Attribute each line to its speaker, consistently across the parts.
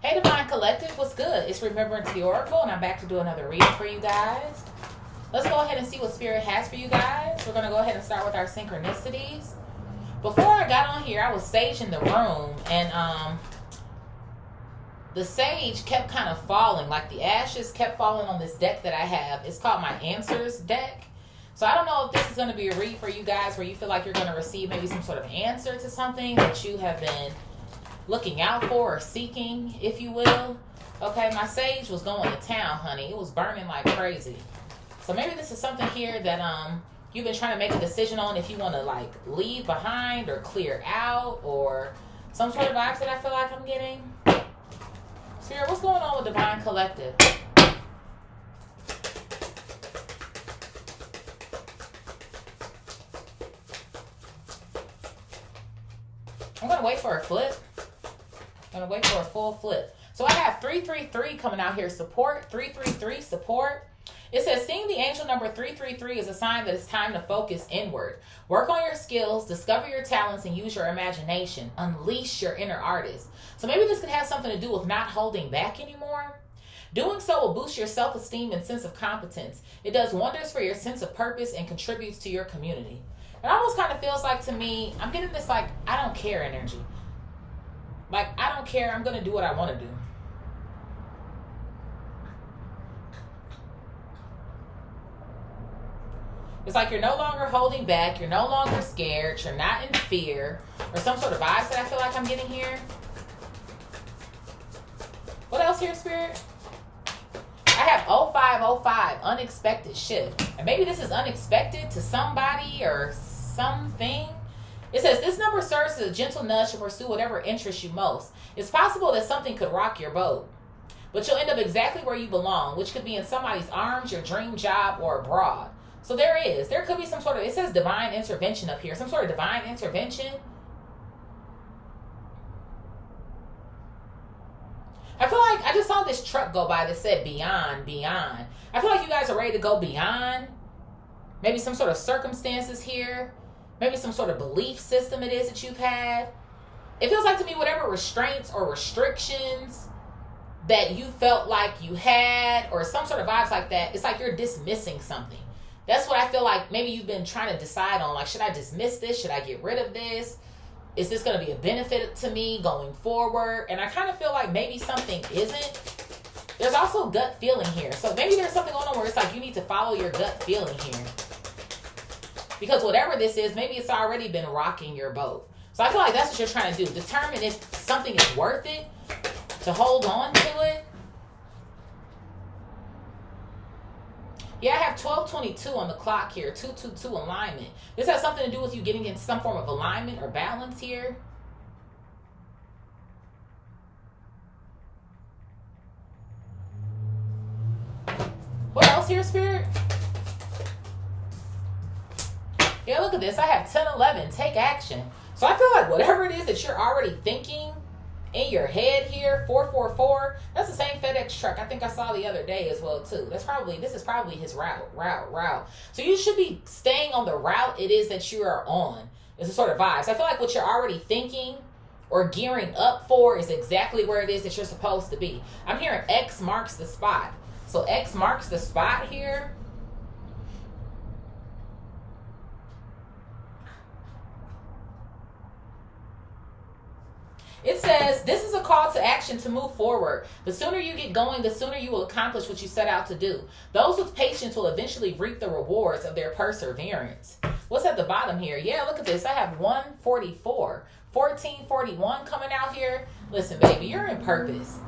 Speaker 1: Hey Divine Collective, what's good? It's Remembrance the Oracle, and I'm back to do another reading for you guys. Let's go ahead and see what Spirit has for you guys. We're going to go ahead and start with our synchronicities. Before I got on here, I was saging the room, and the sage kept kind of falling. Like the ashes kept falling on this deck that I have. It's called my Answers deck. So I don't know if this is going to be a read for you guys where you feel like you're going to receive maybe some sort of answer to something that you have been looking out for or seeking, if you will. Okay, my sage was going to town, honey. It was burning like crazy. So maybe this is something here that you've been trying to make a decision on, if you want to like leave behind or clear out, or some sort of vibes that I feel like I'm getting. Spirit, what's going on with Divine Collective? I'm going to wait for a flip. I'm going to wait for a full flip. So I have 333 coming out here. Support. 333 support. It says, seeing the angel number 333 is a sign that it's time to focus inward. Work on your skills, discover your talents, and use your imagination. Unleash your inner artist. So maybe this could have something to do with not holding back anymore. Doing so will boost your self-esteem and sense of competence. It does wonders for your sense of purpose and contributes to your community. It almost kind of feels like, to me, I'm getting this like, I don't care energy. Like, I don't care. I'm going to do what I want to do. It's like you're no longer holding back. You're no longer scared. You're not in fear. Or some sort of vibes that I feel like I'm getting here. What else here, Spirit? I have 0505, unexpected shift. And maybe this is unexpected to somebody or something. It says, this number serves as a gentle nudge to pursue whatever interests you most. It's possible that something could rock your boat, but you'll end up exactly where you belong, which could be in somebody's arms, your dream job, or abroad. So there could be some sort of, it says divine intervention up here, some sort of divine intervention. I feel like I just saw this truck go by that said beyond, beyond. I feel like you guys are ready to go beyond. Maybe some sort of circumstances here. Maybe some sort of belief system it is that you've had. It feels like to me whatever restraints or restrictions that you felt like you had, or some sort of vibes like that, it's like you're dismissing something. That's what I feel like maybe you've been trying to decide on. Like, should I dismiss this? Should I get rid of this? Is this going to be a benefit to me going forward? And I kind of feel like maybe something isn't. There's also gut feeling here. So maybe there's something going on where it's like you need to follow your gut feeling here. Because whatever this is, maybe it's already been rocking your boat. So I feel like that's what you're trying to do. Determine if something is worth it to hold on to it. Yeah, I have 1222 on the clock here. 222 alignment. This has something to do with you getting into some form of alignment or balance here. What else here, Spirit? Yeah, look at this. I have 1011. Take action. So I feel like whatever it is that you're already thinking in your head here, 444, that's the same FedEx truck I think I saw the other day as well too. This is probably his route. So you should be staying on the route it is that you are on. It's a sort of vibe. So I feel like what you're already thinking or gearing up for is exactly where it is that you're supposed to be. I'm hearing X marks the spot. So X marks the spot here. It says, this is a call to action to move forward. The sooner you get going, the sooner you will accomplish what you set out to do. Those with patience will eventually reap the rewards of their perseverance. What's at the bottom here? Yeah, look at this. I have 144, 1441 coming out here. Listen, baby, you're in purpose.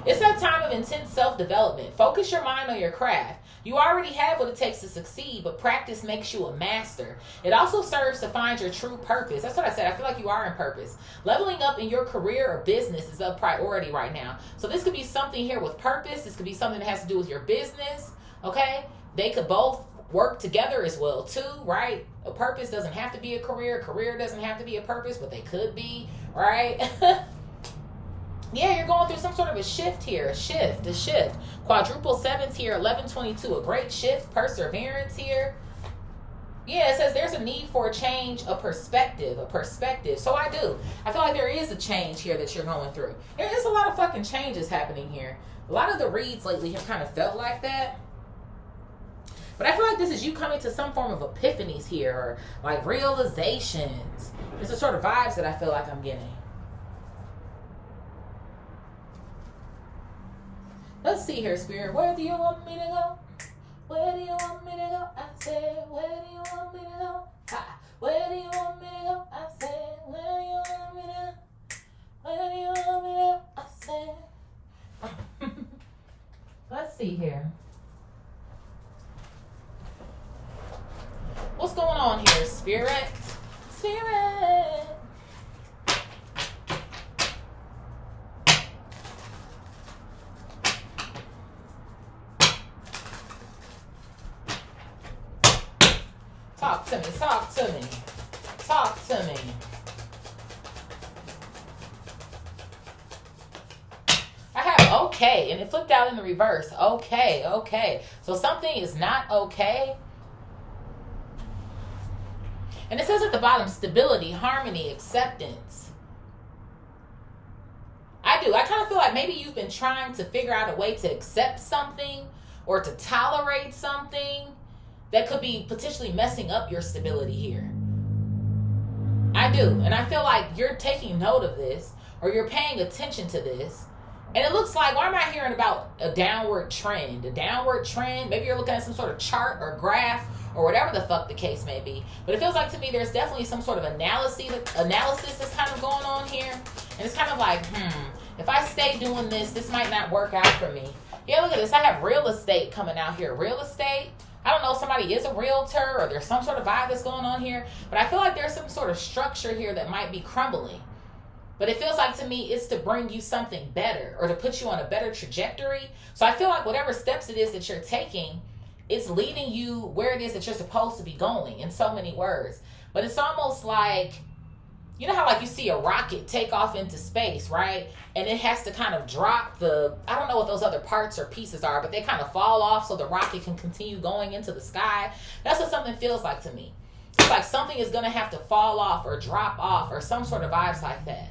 Speaker 1: It's that time of intense self-development. Focus your mind on your craft. You already have what it takes to succeed, but practice makes you a master. It also serves to find your true purpose. That's what I said. I feel like you are in purpose. Leveling up in your career or business is a priority right now. So this could be something here with purpose. This could be something that has to do with your business. Okay? They could both work together as well too, right? A purpose doesn't have to be a career. A career doesn't have to be a purpose, but they could be, right? Yeah, you're going through some sort of a shift here. A shift. Quadruple sevens here. 1122. A great shift. Perseverance here. Yeah, it says there's a need for a change, a perspective. So I do. I feel like there is a change here that you're going through. There is a lot of fucking changes happening here. A lot of the reads lately have kind of felt like that. But I feel like this is you coming to some form of epiphanies here, or like realizations. There's the sort of vibes that I feel like I'm getting. Let's see here, Spirit. Where do you want me to go? Where do you want me to go? I said, where do you want me to go? Ha. Where do you want me to go? I said, where do you want me to go? Where do you want me to go? I said. Let's see here. What's going on here, Spirit? Spirit. Talk to me, talk to me, talk to me. I have okay, and it flipped out in the reverse. Okay, okay. So something is not okay. And it says at the bottom, stability, harmony, acceptance. I kind of feel like maybe you've been trying to figure out a way to accept something or to tolerate something that could be potentially messing up your stability here. I do. And I feel like you're taking note of this, or you're paying attention to this. And it looks like, why am I hearing about a downward trend? A downward trend? Maybe you're looking at some sort of chart or graph or whatever the fuck the case may be. But it feels like to me there's definitely some sort of analysis that's kind of going on here. And it's kind of like, if I stay doing this might not work out for me. Yeah, look at this. I have real estate coming out here. Real estate. I don't know if somebody is a realtor or there's some sort of vibe that's going on here, but I feel like there's some sort of structure here that might be crumbling. But it feels like to me it's to bring you something better or to put you on a better trajectory. So I feel like whatever steps it is that you're taking, it's leading you where it is that you're supposed to be going, in so many words. But it's almost like, you know how like you see a rocket take off into space, right? And it has to kind of drop I don't know what those other parts or pieces are, but they kind of fall off so the rocket can continue going into the sky. That's what something feels like to me. It's like something is going to have to fall off or drop off or some sort of vibes like that.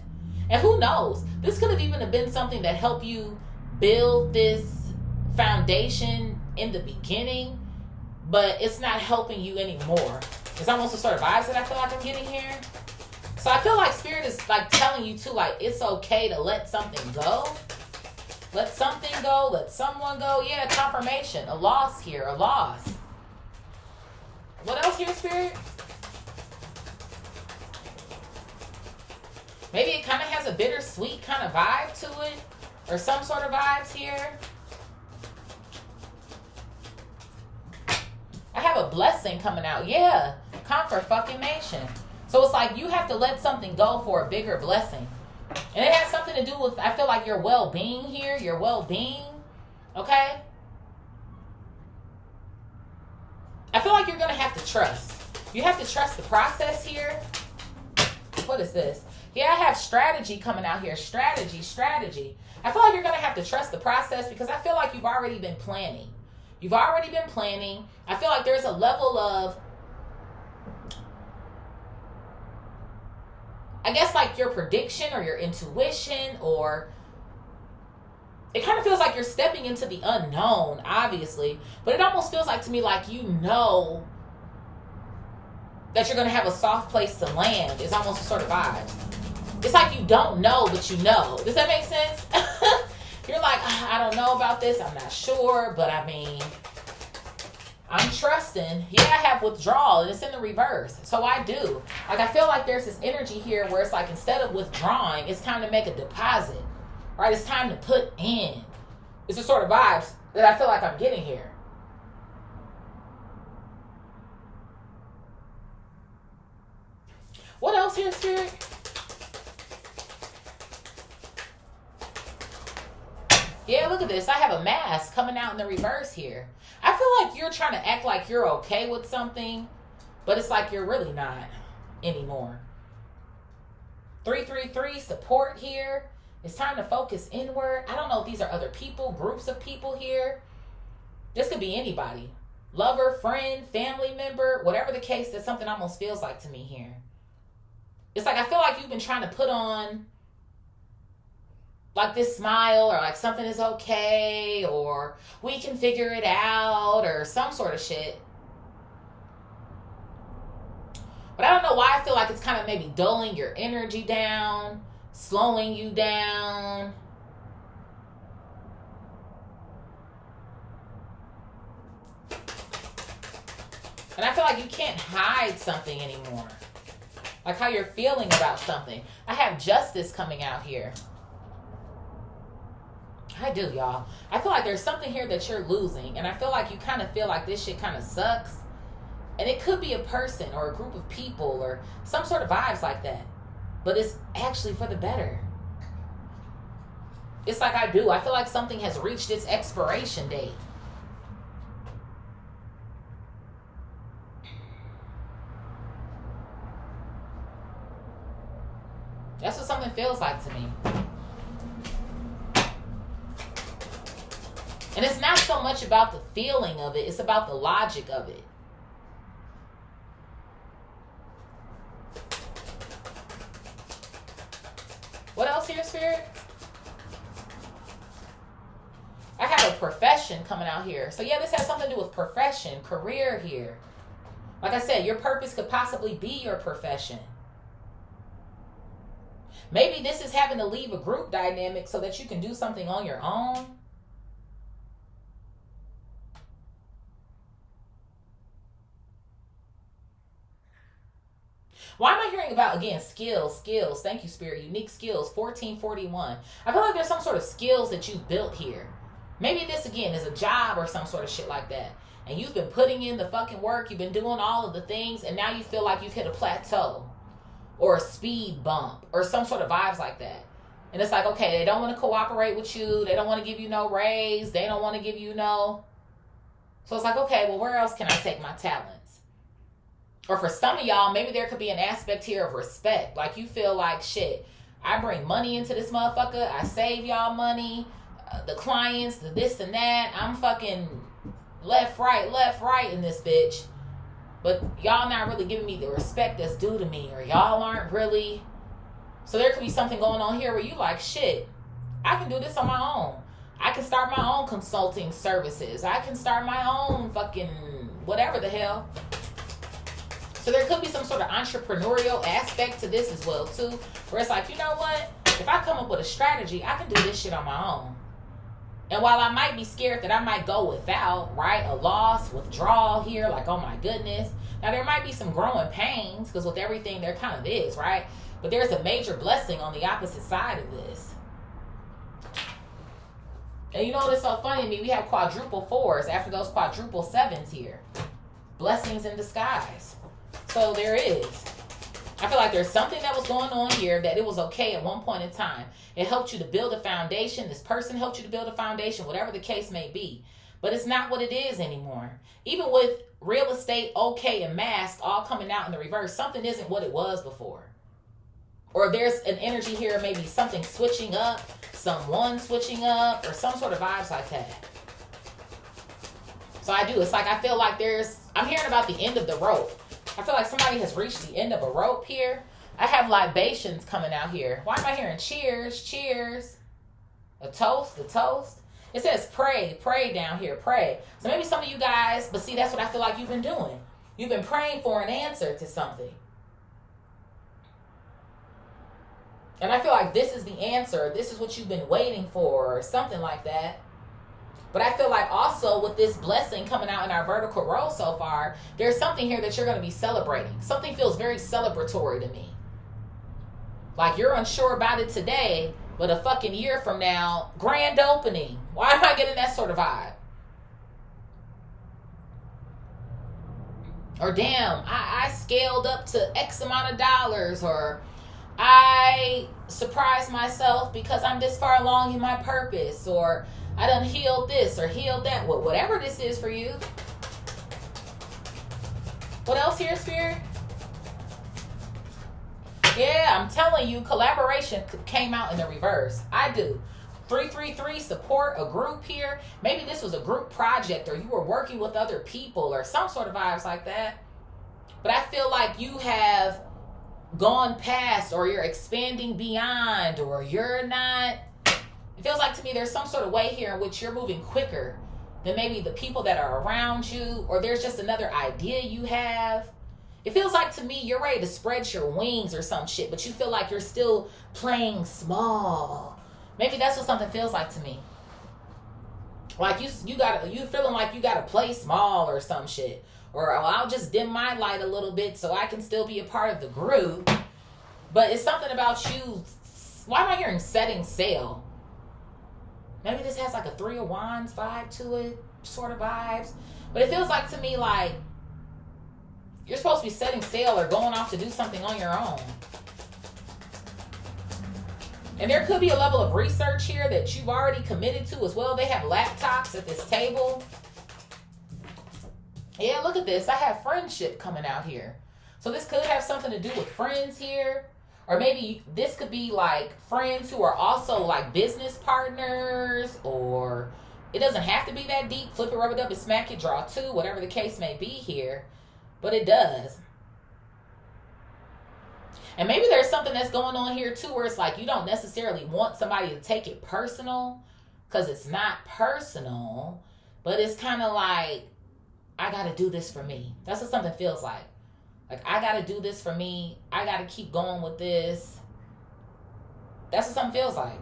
Speaker 1: And who knows? This could have even been something that helped you build this foundation in the beginning, but it's not helping you anymore. It's almost the sort of vibes that I feel like I'm getting here. So I feel like Spirit is like telling you too, like it's okay to let something go. Let something go, let someone go. Yeah, confirmation, a loss here, a loss. What else here, Spirit? Maybe it kind of has a bittersweet kind of vibe to it, or some sort of vibes here. I have a blessing coming out. Yeah, confirmation. So it's like you have to let something go for a bigger blessing. And it has something to do with, I feel like, your well-being here, your well-being, okay? I feel like you're going to have to trust. You have to trust the process here. What is this? Yeah, I have strategy coming out here. Strategy. I feel like you're going to have to trust the process because I feel like you've already been planning. I feel like there's a level of, I guess, like your prediction or your intuition, or it kind of feels like you're stepping into the unknown, obviously, but it almost feels like to me like you know that you're going to have a soft place to land. It's almost a sort of vibe. It's like you don't know, but you know. Does that make sense? You're like, I don't know about this. I'm not sure, but I mean, I'm trusting. Yeah, I have withdrawal, and it's in the reverse. So I do. Like, I feel like there's this energy here where it's like instead of withdrawing, it's time to make a deposit. Right? It's time to put in. It's the sort of vibes that I feel like I'm getting here. What else here, Spirit? Yeah, look at this. I have a mask coming out in the reverse here. I feel like you're trying to act like you're okay with something, but it's like you're really not anymore. 333, support here. It's time to focus inward. I don't know if these are other people, groups of people here. This could be anybody. lover, friend, family member, whatever the case, that's something almost feels like to me here. It's like I feel like you've been trying to put on like this smile, or like something is okay, or we can figure it out, or some sort of shit. But I don't know why I feel like it's kind of maybe dulling your energy down, slowing you down. And I feel like you can't hide something anymore. Like how you're feeling about something. I have justice coming out here. I do, y'all. I feel like there's something here that you're losing. And I feel like you kind of feel like this shit kind of sucks. And it could be a person or a group of people or some sort of vibes like that. But it's actually for the better. It's like I do. I feel like something has reached its expiration date. That's what something feels like to me. And it's not so much about the feeling of it. It's about the logic of it. What else here, Spirit? I have a profession coming out here. So yeah, this has something to do with profession, career here. Like I said, your purpose could possibly be your profession. Maybe this is having to leave a group dynamic so that you can do something on your own. Why am I hearing about, again, skills? Thank you, Spirit. Unique skills, 1441. I feel like there's some sort of skills that you've built here. Maybe this, again, is a job or some sort of shit like that. And you've been putting in the fucking work. You've been doing all of the things. And now you feel like you've hit a plateau or a speed bump or some sort of vibes like that. And it's like, okay, they don't want to cooperate with you. They don't want to give you no raise. They don't want to give you no. So it's like, okay, well, where else can I take my talents? Or for some of y'all, maybe there could be an aspect here of respect. Like you feel like, shit, I bring money into this motherfucker. I save y'all money. The clients, the this and that. I'm fucking left, right in this bitch. But y'all not really giving me the respect that's due to me. Or y'all aren't really. So there could be something going on here where you like, shit, I can do this on my own. I can start my own consulting services. I can start my own fucking whatever the hell. So there could be some sort of entrepreneurial aspect to this as well, too. Where it's like, you know what? If I come up with a strategy, I can do this shit on my own. And while I might be scared that I might go without, right, a loss, withdrawal here, like, oh my goodness. Now, there might be some growing pains, because with everything, there kind of is, right? But there's a major blessing on the opposite side of this. And you know what's so funny to me? We have quadruple fours after those quadruple sevens here. Blessings in disguise. So there is. I feel like there's something that was going on here that it was okay at one point in time. It helped you to build a foundation. This person helped you to build a foundation, whatever the case may be. But it's not what it is anymore. Even with real estate, okay, and mask all coming out in the reverse, something isn't what it was before. Or there's an energy here, maybe something switching up, someone switching up, or some sort of vibes like that. So I do. It's like I feel like I'm hearing about the end of the rope. I feel like somebody has reached the end of a rope here. I have libations coming out here. Why am I hearing cheers, cheers? A toast. It says pray down here, pray. So maybe some of you guys, but see, that's what I feel like you've been doing. You've been praying for an answer to something. And I feel like this is the answer. This is what you've been waiting for, or something like that. But I feel like also with this blessing coming out in our vertical row so far, there's something here that you're going to be celebrating. Something feels very celebratory to me. Like you're unsure about it today, but a fucking year from now, grand opening. Why am I getting that sort of vibe? Or damn, I scaled up to X amount of dollars, or I surprised myself because I'm this far along in my purpose, or I done healed this or healed that. Whatever this is for you. What else here, Spirit? Yeah, I'm telling you, collaboration came out in the reverse. I do. 333, support a group here. Maybe this was a group project, or you were working with other people, or some sort of vibes like that. But I feel like you have gone past, or you're expanding beyond, or you're not. It feels like to me there's some sort of way here in which you're moving quicker than maybe the people that are around you, or there's just another idea you have. It feels like to me you're ready to spread your wings or some shit, but you feel like you're still playing small. Maybe that's what something feels like to me. Like you feeling like you gotta play small or some shit. Or I'll just dim my light a little bit so I can still be a part of the group. But it's something about you. Why am I hearing setting sail? Maybe this has like a 3 of Wands vibe to it, sort of vibes. But it feels like to me like you're supposed to be setting sail or going off to do something on your own. And there could be a level of research here that you've already committed to as well. They have laptops at this table. Yeah, look at this. I have friendship coming out here. So this could have something to do with friends here. Or maybe this could be like friends who are also like business partners. Or it doesn't have to be that deep. Flip it, rub it up, and smack it, draw 2. Whatever the case may be here. But it does. And maybe there's something that's going on here too where it's like you don't necessarily want somebody to take it personal. Because it's not personal. But it's kind of like, I got to do this for me. That's what something feels like. Like, I got to do this for me. I got to keep going with this. That's what something feels like.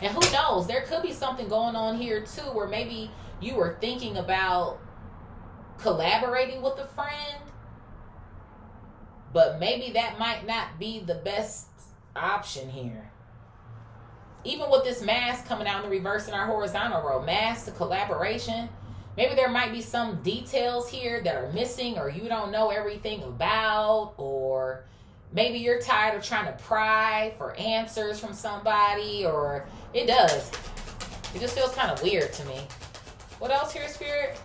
Speaker 1: And who knows? There could be something going on here, too, where maybe you were thinking about collaborating with a friend. But maybe that might not be the best option here. Even with this mask coming out in the reverse in our horizontal row, mask to collaboration, maybe there might be some details here that are missing or you don't know everything about, or maybe you're tired of trying to pry for answers from somebody, or it does. It just feels kind of weird to me. What else here, Spirit?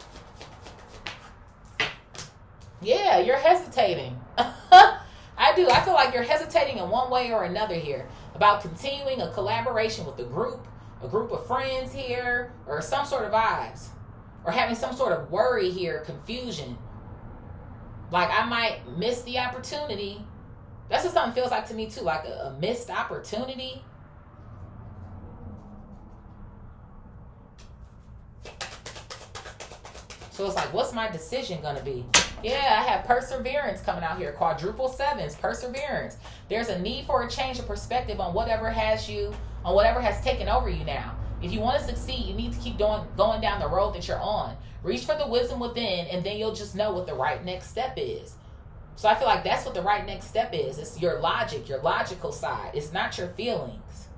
Speaker 1: Yeah, you're hesitating. I do. I feel like you're hesitating in one way or another here about continuing a collaboration with a group of friends here, or some sort of vibes, or having some sort of worry here, confusion. Like I might miss the opportunity. That's what something feels like to me too, like a missed opportunity. So it's like, what's my decision going to be? Yeah, I have perseverance coming out here. Quadruple 7s, perseverance. There's a need for a change of perspective on whatever has taken over you now. If you want to succeed, you need to keep going down the road that you're on. Reach for the wisdom within, and then you'll just know what the right next step is. So I feel like that's what the right next step is. It's your logic, your logical side. It's not your feelings.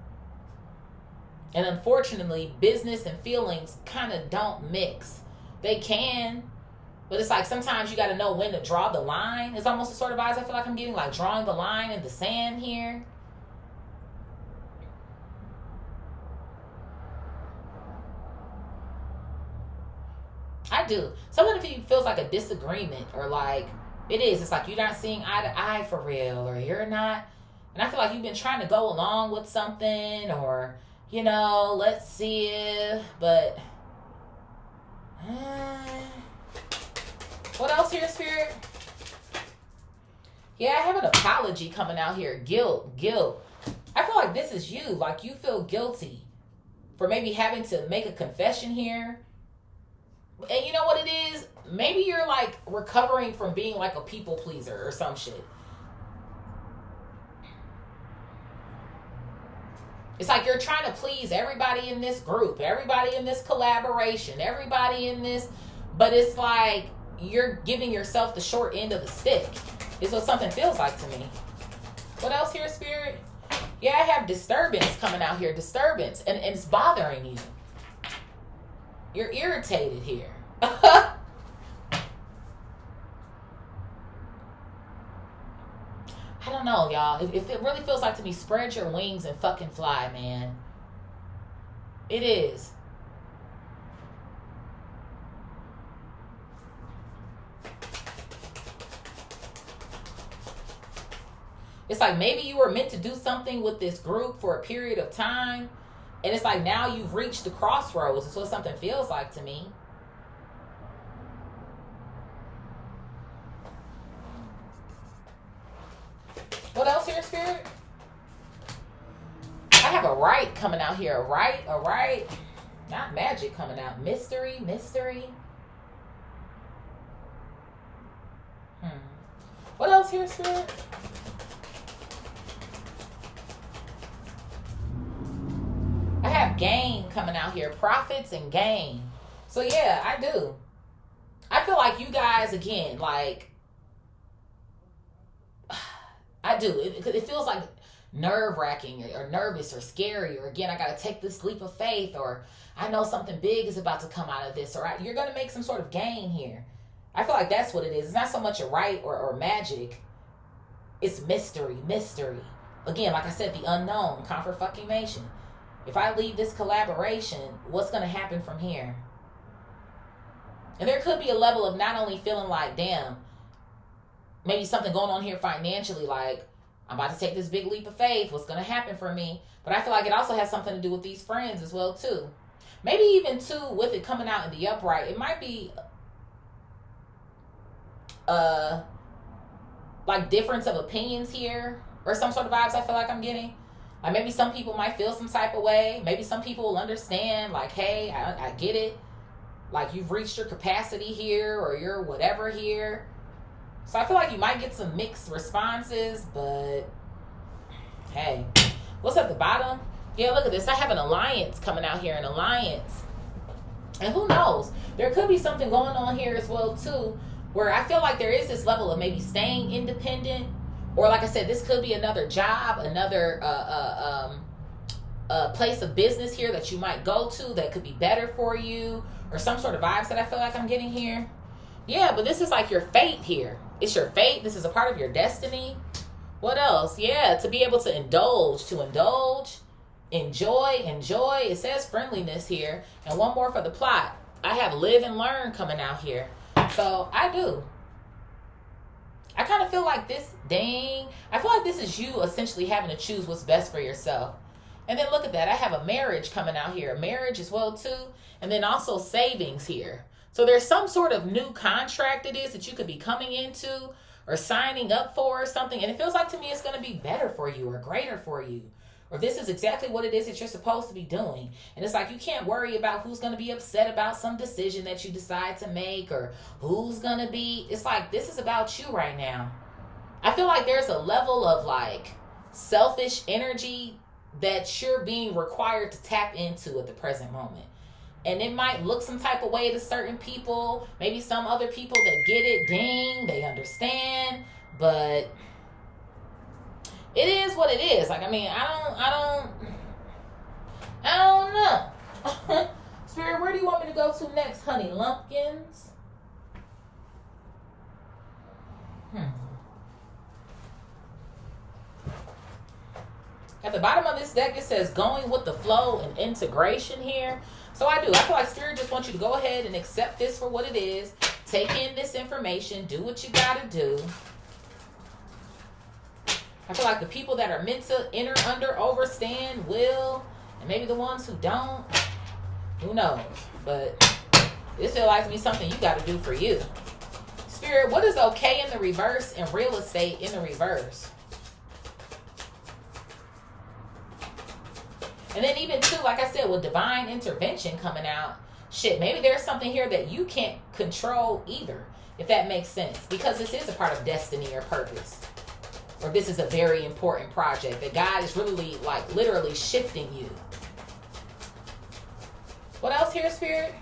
Speaker 1: And unfortunately, business and feelings kind of don't mix. They can, but it's like sometimes you got to know when to draw the line. It's almost the sort of vibes I feel like I'm getting, like drawing the line in the sand here. I do. Something if it feels like a disagreement, or like it is. It's like you're not seeing eye to eye for real, or you're not. And I feel like you've been trying to go along with something, or, let's see it, but... What else here, Spirit? Yeah, I have an apology coming out here. Guilt. I feel like this is you. Like you feel guilty for maybe having to make a confession here. And you know what it is? Maybe you're like recovering from being like a people pleaser or some shit. It's like you're trying to please everybody in this group, everybody in this collaboration, everybody in this, but it's like you're giving yourself the short end of the stick. Is what something feels like to me. What else here, Spirit? Yeah, I have disturbance coming out here. Disturbance. And it's bothering you. You're irritated here. I don't know, y'all. If it really feels like to me, spread your wings and fucking fly, man. It is. It's like maybe you were meant to do something with this group for a period of time. And it's like now you've reached the crossroads. It's what something feels like to me. What else here, Spirit? I have a right coming out here. A right. Not magic coming out. Mystery. What else here, Spirit? I have gain coming out here. Profits and gain. So yeah, I do. I feel like you guys, again, like, I do. It feels like nerve-wracking or nervous or scary, or again, I got to take this leap of faith, or I know something big is about to come out of this, or you're going to make some sort of gain here. I feel like that's what it is. It's not so much a right or magic. It's mystery. Again, like I said, the unknown, confirmation. If I leave this collaboration, what's going to happen from here? And there could be a level of not only feeling like, damn, maybe something going on here financially, like, I'm about to take this big leap of faith. What's going to happen for me? But I feel like it also has something to do with these friends as well, too. Maybe even, too, with it coming out in the upright, it might be, like, difference of opinions here, or some sort of vibes I feel like I'm getting. Like, maybe some people might feel some type of way. Maybe some people will understand, like, hey, I get it. Like, you've reached your capacity here, or your whatever here. So I feel like you might get some mixed responses, but hey, what's at the bottom? Yeah, look at this. I have an alliance coming out here, an alliance. And who knows? There could be something going on here as well, too, where I feel like there is this level of maybe staying independent. Or like I said, this could be another job, another place of business here that you might go to that could be better for you, or some sort of vibes that I feel like I'm getting here. Yeah, but this is like your fate here. It's your fate. This is a part of your destiny. What else? Yeah, to be able to indulge, enjoy. It says friendliness here. And one more for the plot. I have live and learn coming out here. So I do. I kind of feel like this, I feel like this is you essentially having to choose what's best for yourself. And then look at that. I have a marriage coming out here. A marriage as well, too. And then also savings here. So there's some sort of new contract it is that you could be coming into or signing up for or something. And it feels like to me it's going to be better for you or greater for you. Or this is exactly what it is that you're supposed to be doing. And it's like you can't worry about who's going to be upset about some decision that you decide to make, or who's going to be. It's like this is about you right now. I feel like there's a level of like selfish energy that you're being required to tap into at the present moment. And it might look some type of way to certain people. Maybe some other people that get it, they understand. But it is what it is. Like, I mean, I don't know. Spirit, where do you want me to go to next, honey? Lumpkins? At the bottom of this deck, it says going with the flow and integration here. So I do. I feel like Spirit just wants you to go ahead and accept this for what it is. Take in this information. Do what you got to do. I feel like the people that are meant to enter, under, overstand, will, and maybe the ones who don't, who knows? But this feels like to me something you got to do for you. Spirit, what is okay in the reverse and real estate in the reverse? And then even too, like I said, with divine intervention coming out, shit, maybe there's something here that you can't control either, if that makes sense. Because this is a part of destiny or purpose. Or this is a very important project that God is really, like, literally shifting you. What else here, Spirit?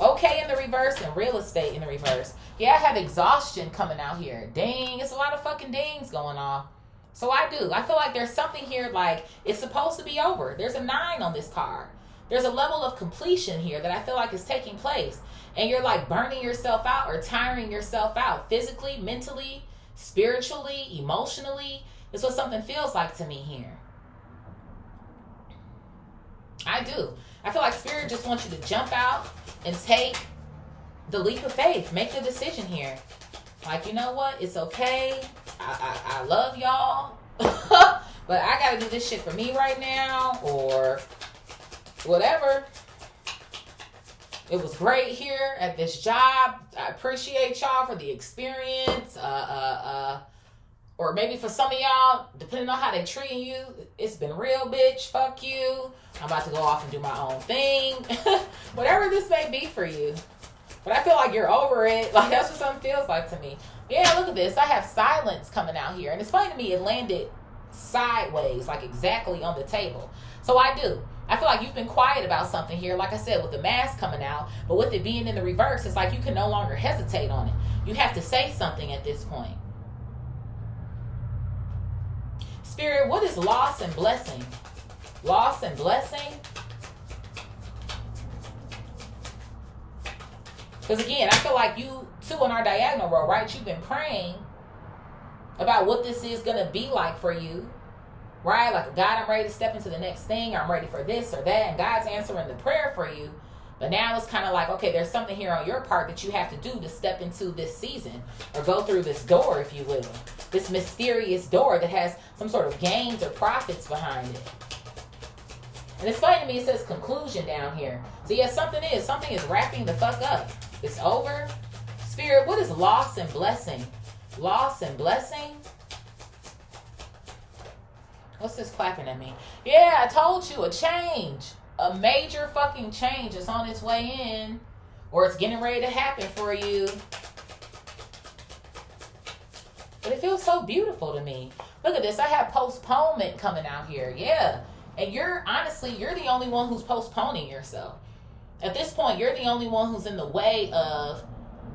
Speaker 1: Okay in the reverse and real estate in the reverse. Yeah, I have exhaustion coming out here. Dang, it's a lot of fucking dings going on. So I do. I feel like there's something here like it's supposed to be over. There's a 9 on this card. There's a level of completion here that I feel like is taking place. And you're like burning yourself out or tiring yourself out physically, mentally, spiritually, emotionally. It's what something feels like to me here. I do. I feel like Spirit just wants you to jump out and take the leap of faith. Make the decision here. Like, you know what? It's okay. I love y'all, but I gotta do this shit for me right now, or whatever. It was great here at this job. I appreciate y'all for the experience. Or maybe for some of y'all, depending on how they treating you, it's been real, bitch. Fuck you. I'm about to go off and do my own thing. Whatever this may be for you. But I feel like you're over it. Like, that's what something feels like to me. Yeah, look at this. I have silence coming out here. And it's funny to me, it landed sideways, like exactly on the table. So I do. I feel like you've been quiet about something here, like I said, with the mask coming out. But with it being in the reverse, it's like you can no longer hesitate on it. You have to say something at this point. Spirit, what is loss and blessing? Loss and blessing? Because again, I feel like you, too, on our diagonal row, right? You've been praying about what this is going to be like for you, right? Like, God, I'm ready to step into the next thing. Or I'm ready for this or that. And God's answering the prayer for you. But now it's kind of like, okay, there's something here on your part that you have to do to step into this season or go through this door, if you will. This mysterious door that has some sort of gains or profits behind it. And it's funny to me, it says conclusion down here. So yeah, something is wrapping the fuck up. It's over. Spirit, what is loss and blessing? Loss and blessing? What's this clapping at me? Yeah, I told you, a change. A major fucking change is on its way in. Or it's getting ready to happen for you. But it feels so beautiful to me. Look at this. I have postponement coming out here. Yeah. And you're the only one who's postponing yourself. At this point, you're the only one who's in the way of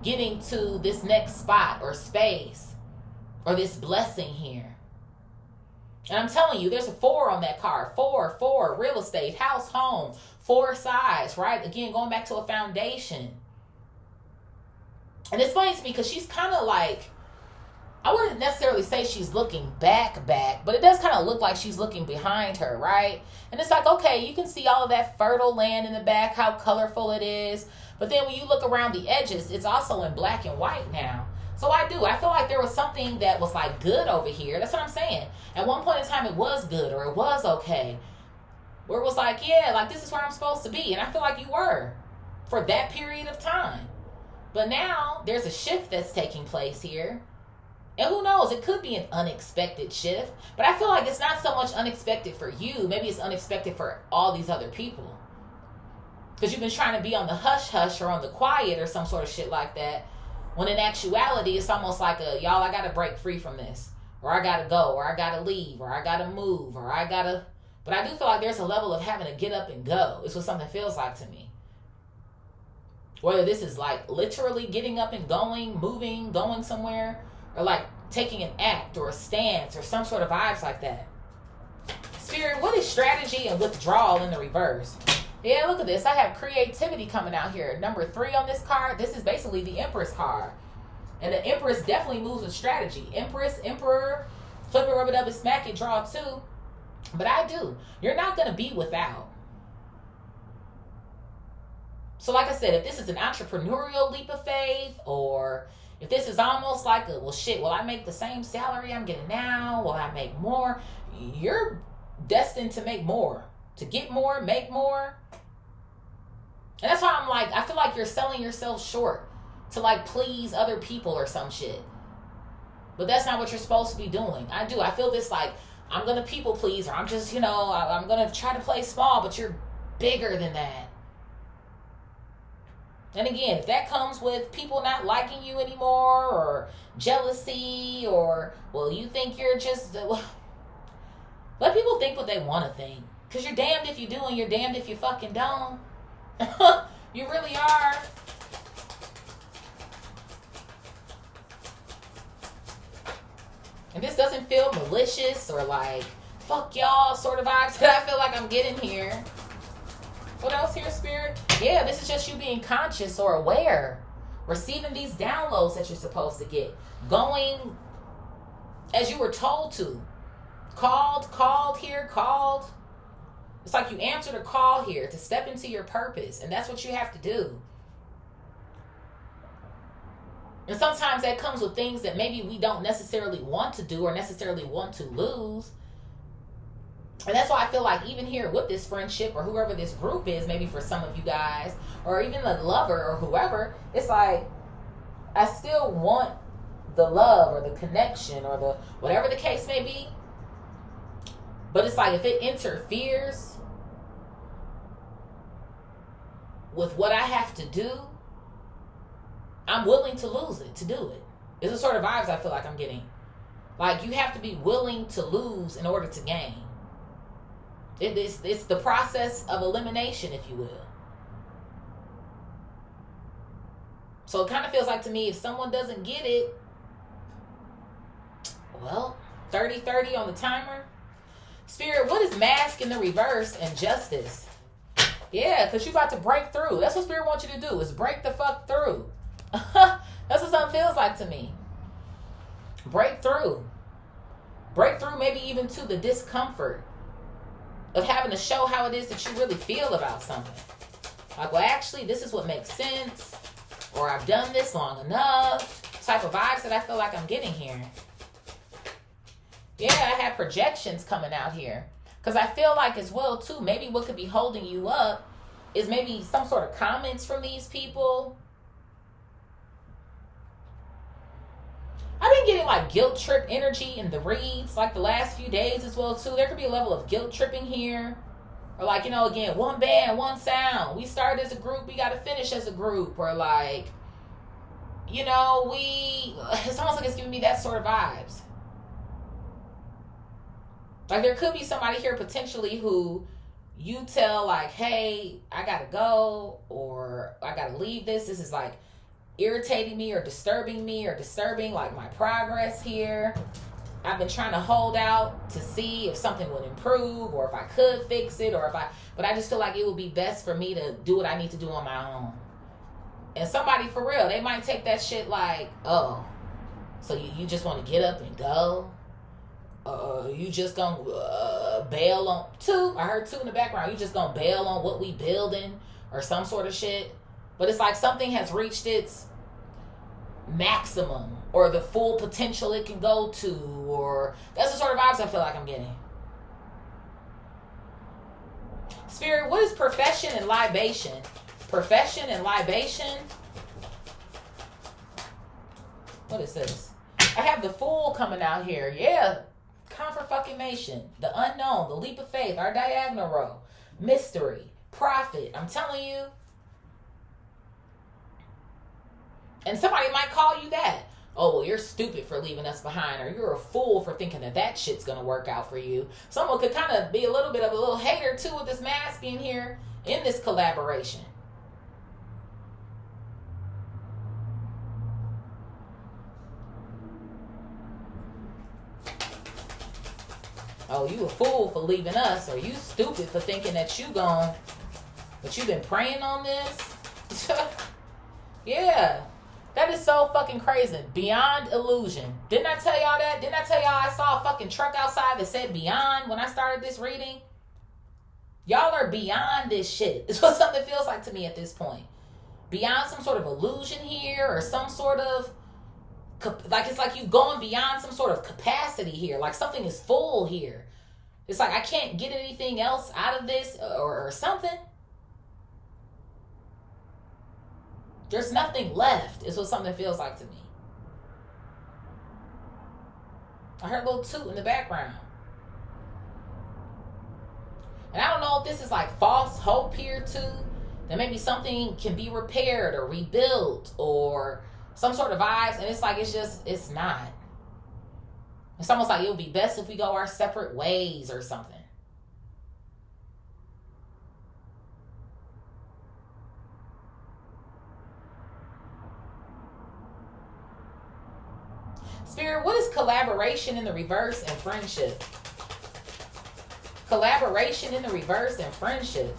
Speaker 1: getting to this next spot or space or this blessing here. And I'm telling you, there's a 4 on that card. 4, real estate, house, home, 4 sides, right? Again, going back to a foundation. And it's funny to me because she's kind of like, I wouldn't necessarily say she's looking back, but it does kind of look like she's looking behind her, right? And it's like, okay, you can see all of that fertile land in the back, how colorful it is. But then when you look around the edges, it's also in black and white now. So I feel like there was something that was like good over here. That's what I'm saying. At one point in time, it was good or it was okay. Where it was like, yeah, like this is where I'm supposed to be. And I feel like you were for that period of time. But now there's a shift that's taking place here. And who knows, it could be an unexpected shift. But I feel like it's not so much unexpected for you. Maybe it's unexpected for all these other people. Because you've been trying to be on the hush-hush or on the quiet or some sort of shit like that. When in actuality, it's almost like y'all, I got to break free from this. Or I got to go. Or I got to leave. Or I got to move. Or I got to... But I do feel like there's a level of having to get up and go. It's what something feels like to me. Whether this is like literally getting up and going, moving, going somewhere. Or like taking an act or a stance or some sort of vibes like that. Spirit, what is strategy and withdrawal in the reverse? Yeah, look at this. I have creativity coming out here. Number 3 on this card. This is basically the Empress card. And the Empress definitely moves with strategy. Empress, Emperor, flip it, rub it up, and smack it, draw 2. But I do. You're not going to be without. So like I said, if this is an entrepreneurial leap of faith, or if this is almost like a, well, shit, will I make the same salary I'm getting now? Will I make more? You're destined to make more. To get more, make more. And that's why I'm like, I feel like you're selling yourself short to like please other people or some shit. But that's not what you're supposed to be doing. I do. I feel this like, I'm going to people please, or I'm just, I'm going to try to play small, but you're bigger than that. And again, if that comes with people not liking you anymore, or jealousy, or, well, you think you're just, let people think what they want to think. Because you're damned if you do and you're damned if you fucking don't. You really are. And this doesn't feel malicious or like, fuck y'all sort of vibes that I feel like I'm getting here. What else here, Spirit? Yeah, this is just you being conscious or aware. Receiving these downloads that you're supposed to get. Going as you were told to. Called here, called. It's like you answered a call here to step into your purpose. And that's what you have to do. And sometimes that comes with things that maybe we don't necessarily want to do or necessarily want to lose. And that's why I feel like even here with this friendship or whoever this group is, maybe for some of you guys, or even the lover or whoever, it's like, I still want the love or the connection or the whatever the case may be. But it's like if it interferes with what I have to do, I'm willing to lose it, to do it. It's the sort of vibes I feel like I'm getting. Like, you have to be willing to lose in order to gain. It's the process of elimination, if you will. So it kind of feels like to me, if someone doesn't get it, well, 30-30 on the timer. Spirit, what is mask in the reverse and justice? Yeah, because you're about to break through. That's what Spirit wants you to do, is break the fuck through. That's what something feels like to me. Break through. Break through maybe even to the discomfort of having to show how it is that you really feel about something. Like, well, actually, this is what makes sense. Or I've done this long enough. Type of vibes that I feel like I'm getting here. Yeah, I had projections coming out here. Because I feel like as well, too, maybe what could be holding you up is maybe some sort of comments from these people. I've been getting like guilt trip energy in the reads like the last few days as well, too. There could be a level of guilt tripping here. Or like, you know, again, one band, one sound. We started as a group, we got to finish as a group. Or like, you know, it's almost like it's giving me that sort of vibes. Like there could be somebody here potentially who you tell like, hey, I got to go, or I got to leave this. This is like irritating me or disturbing like my progress here. I've been trying to hold out to see if something would improve or if I could fix it but I just feel like it would be best for me to do what I need to do on my own. And somebody for real, they might take that shit like, oh, so you just want to get up and go? You just gonna bail on two? I heard two in the background. You just gonna bail on what we building or some sort of shit? But it's like something has reached its maximum or the full potential it can go to, or that's the sort of vibes I feel like I'm getting. Spirit, what is profession and libation? Profession and libation? What is this? I have the Fool coming out here. Yeah. Confirmation, the unknown, the leap of faith, our diagonal row, mystery, prophet. I'm telling you. And somebody might call you that. Oh, well, you're stupid for leaving us behind, or you're a fool for thinking that shit's going to work out for you. Someone could kind of be a little bit of a little hater, too, with this mask being here in this collaboration. Oh, you a fool for leaving us, or you stupid for thinking that but you've been praying on this? Yeah. That is so fucking crazy. Beyond illusion. Didn't I tell y'all that? Didn't I tell y'all I saw a fucking truck outside that said beyond when I started this reading? Y'all are beyond this shit. It's what something feels like to me at this point. Beyond some sort of illusion here, or some sort of, like it's like you going beyond some sort of capacity here. Like something is full here. It's like I can't get anything else out of this or something. There's nothing left, is what something feels like to me. I heard a little toot in the background. And I don't know if this is like false hope here too. That maybe something can be repaired or rebuilt or some sort of vibes. And it's like, it's not. It's almost like it would be best if we go our separate ways or something. Spirit, what is collaboration in the reverse and friendship? Collaboration in the reverse and friendship.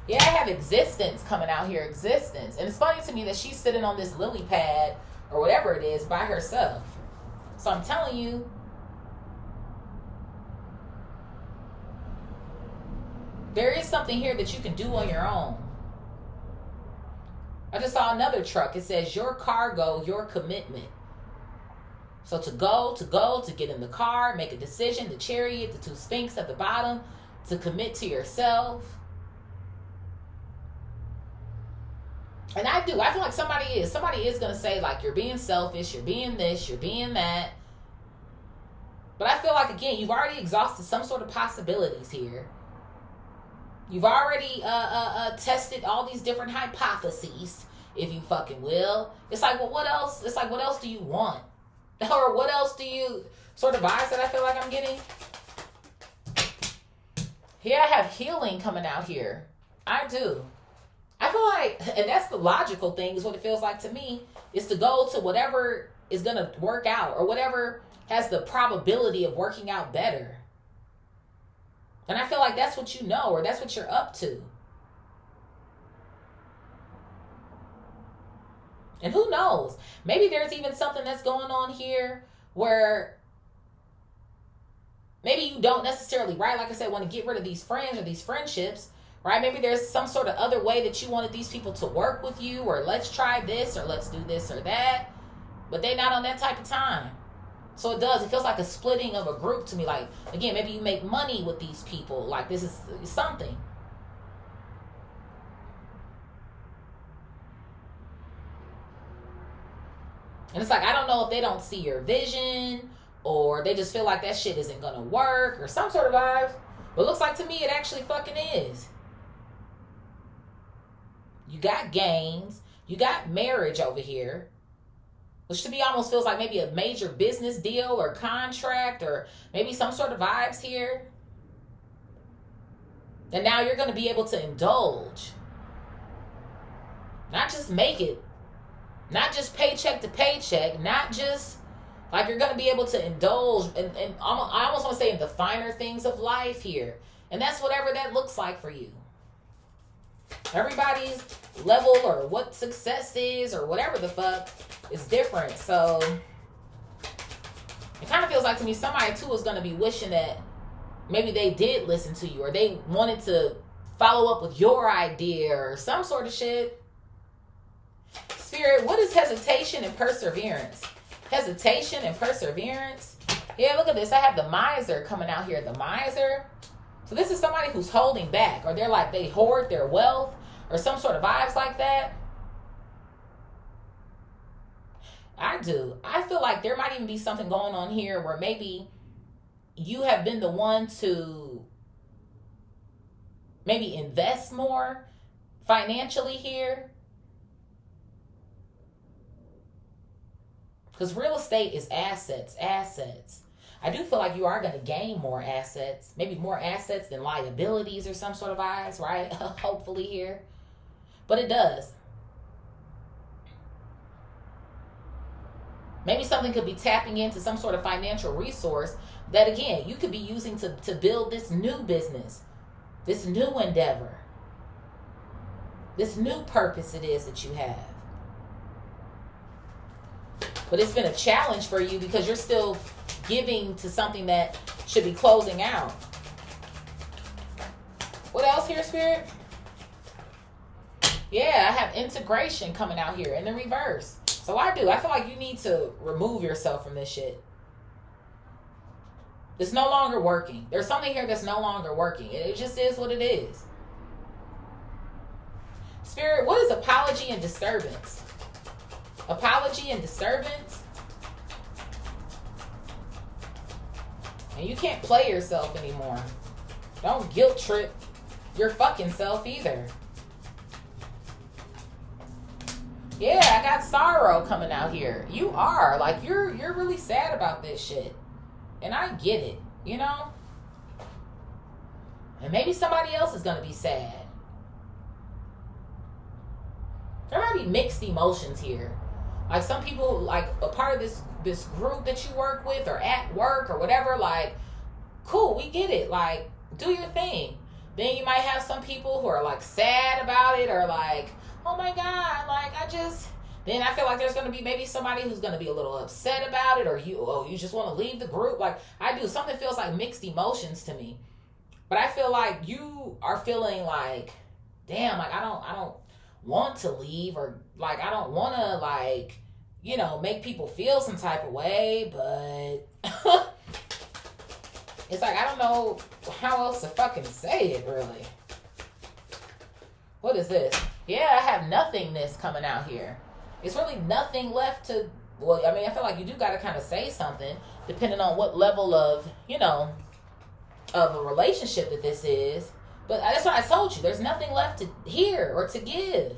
Speaker 1: Yeah, I have existence coming out here. Existence. And it's funny to me that she's sitting on this lily pad or whatever it is by herself. So I'm telling you, there is something here that you can do on your own. I just saw another truck. It says your cargo, your commitment. So to get in the car, make a decision, the chariot, the two sphinx at the bottom, to commit to yourself. And I feel like somebody is going to say, like, you're being selfish, you're being this, you're being that. But I feel like, again, you've already exhausted some sort of possibilities here. You've already tested all these different hypotheses, if you fucking will. It's like, well, what else? It's like, what else do you want? Or what else do you, sort of vibes that I feel like I'm getting? Here I have healing coming out here. I do. I feel like, and that's the logical thing, is what it feels like to me, is to go to whatever is going to work out, or whatever has the probability of working out better. And I feel like that's what you know, or that's what you're up to. And who knows? Maybe there's even something that's going on here where maybe you don't necessarily, right, like I said, want to get rid of these friends or these friendships, right? Maybe there's some sort of other way that you wanted these people to work with you, or let's try this, or let's do this or that. But they're not on that type of time. So it feels like a splitting of a group to me. Like, again, maybe you make money with these people. Like, this is something. And it's like, I don't know if they don't see your vision, or they just feel like that shit isn't going to work, or some sort of vibes. But it looks like to me it actually fucking is. You got gains. You got marriage over here. Which to me almost feels like maybe a major business deal or contract, or maybe some sort of vibes here. And now you're going to be able to indulge. Not just make it. Not just paycheck to paycheck. Not just like you're going to be able to indulge. And I almost want to say in the finer things of life here. And that's whatever that looks like for you. Everybody's level or what success is or whatever the fuck is different. So it kind of feels like to me somebody too is going to be wishing that maybe they did listen to you, or they wanted to follow up with your idea or some sort of shit. Spirit, what is hesitation and perseverance? Hesitation and perseverance. Yeah, look at this. I have the miser coming out here. The miser. So this is somebody who's holding back, or they're like, they hoard their wealth, or some sort of vibes like that. I do. I feel like there might even be something going on here where maybe you have been the one to maybe invest more financially here. Because real estate is assets. I do feel like you are going to gain more assets. Maybe more assets than liabilities or some sort of vibes, right? Hopefully here. But it does. Maybe something could be tapping into some sort of financial resource that, again, you could be using to build this new business, this new endeavor, this new purpose it is that you have. But it's been a challenge for you because you're still giving to something that should be closing out. What else here, Spirit? Yeah, I have integration coming out here in the reverse. So I feel like you need to remove yourself from this shit. It's no longer working. There's something here that's no longer working. It just is what it is. Spirit, what is apology and disturbance? Apology and disturbance. And you can't play yourself anymore. Don't guilt trip your fucking self either. Yeah, I got sorrow coming out here. You are. Like, you're really sad about this shit. And I get it, you know? And maybe somebody else is going to be sad. There might be mixed emotions here. Like, some people, like, a part of this group that you work with or at work or whatever, like, cool, we get it. Like, do your thing. Then you might have some people who are, like, sad about it, or like, oh my God, like, then I feel like there's going to be maybe somebody who's going to be a little upset about it, or you just want to leave the group. Like, I do. Something feels like mixed emotions to me. But I feel like you are feeling like, damn, like, I don't want to leave, or like I don't want to like, you know, make people feel some type of way, but it's like I don't know how else to fucking say it really. What is this? Yeah, I have nothingness coming out here. It's really nothing left to, well, I mean, I feel like you do got to kind of say something depending on what level of, you know, of a relationship that this is. But that's what I told you. There's nothing left to hear or to give.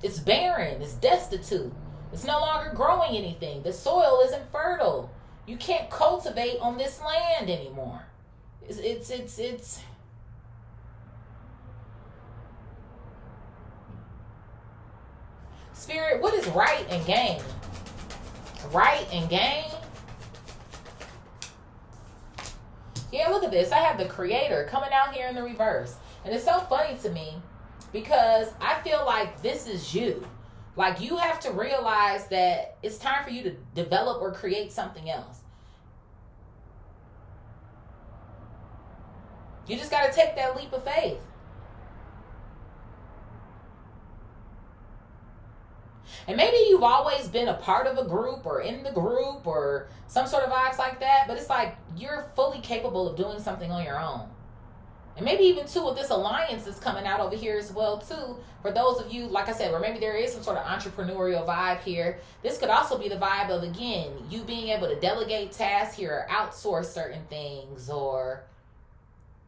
Speaker 1: It's barren. It's destitute. It's no longer growing anything. The soil isn't fertile. You can't cultivate on this land anymore. It's Spirit, what is right and gain? Right and gain? Yeah, look at this. I have the Creator coming out here in the reverse. And it's so funny to me because I feel like this is you. Like you have to realize that it's time for you to develop or create something else. You just got to take that leap of faith. And maybe you've always been a part of a group or in the group or some sort of vibes like that, but it's like you're fully capable of doing something on your own. And maybe even too with this alliance that's coming out over here as well too, for those of you, like I said, where maybe there is some sort of entrepreneurial vibe here, this could also be the vibe of, again, you being able to delegate tasks here or outsource certain things, or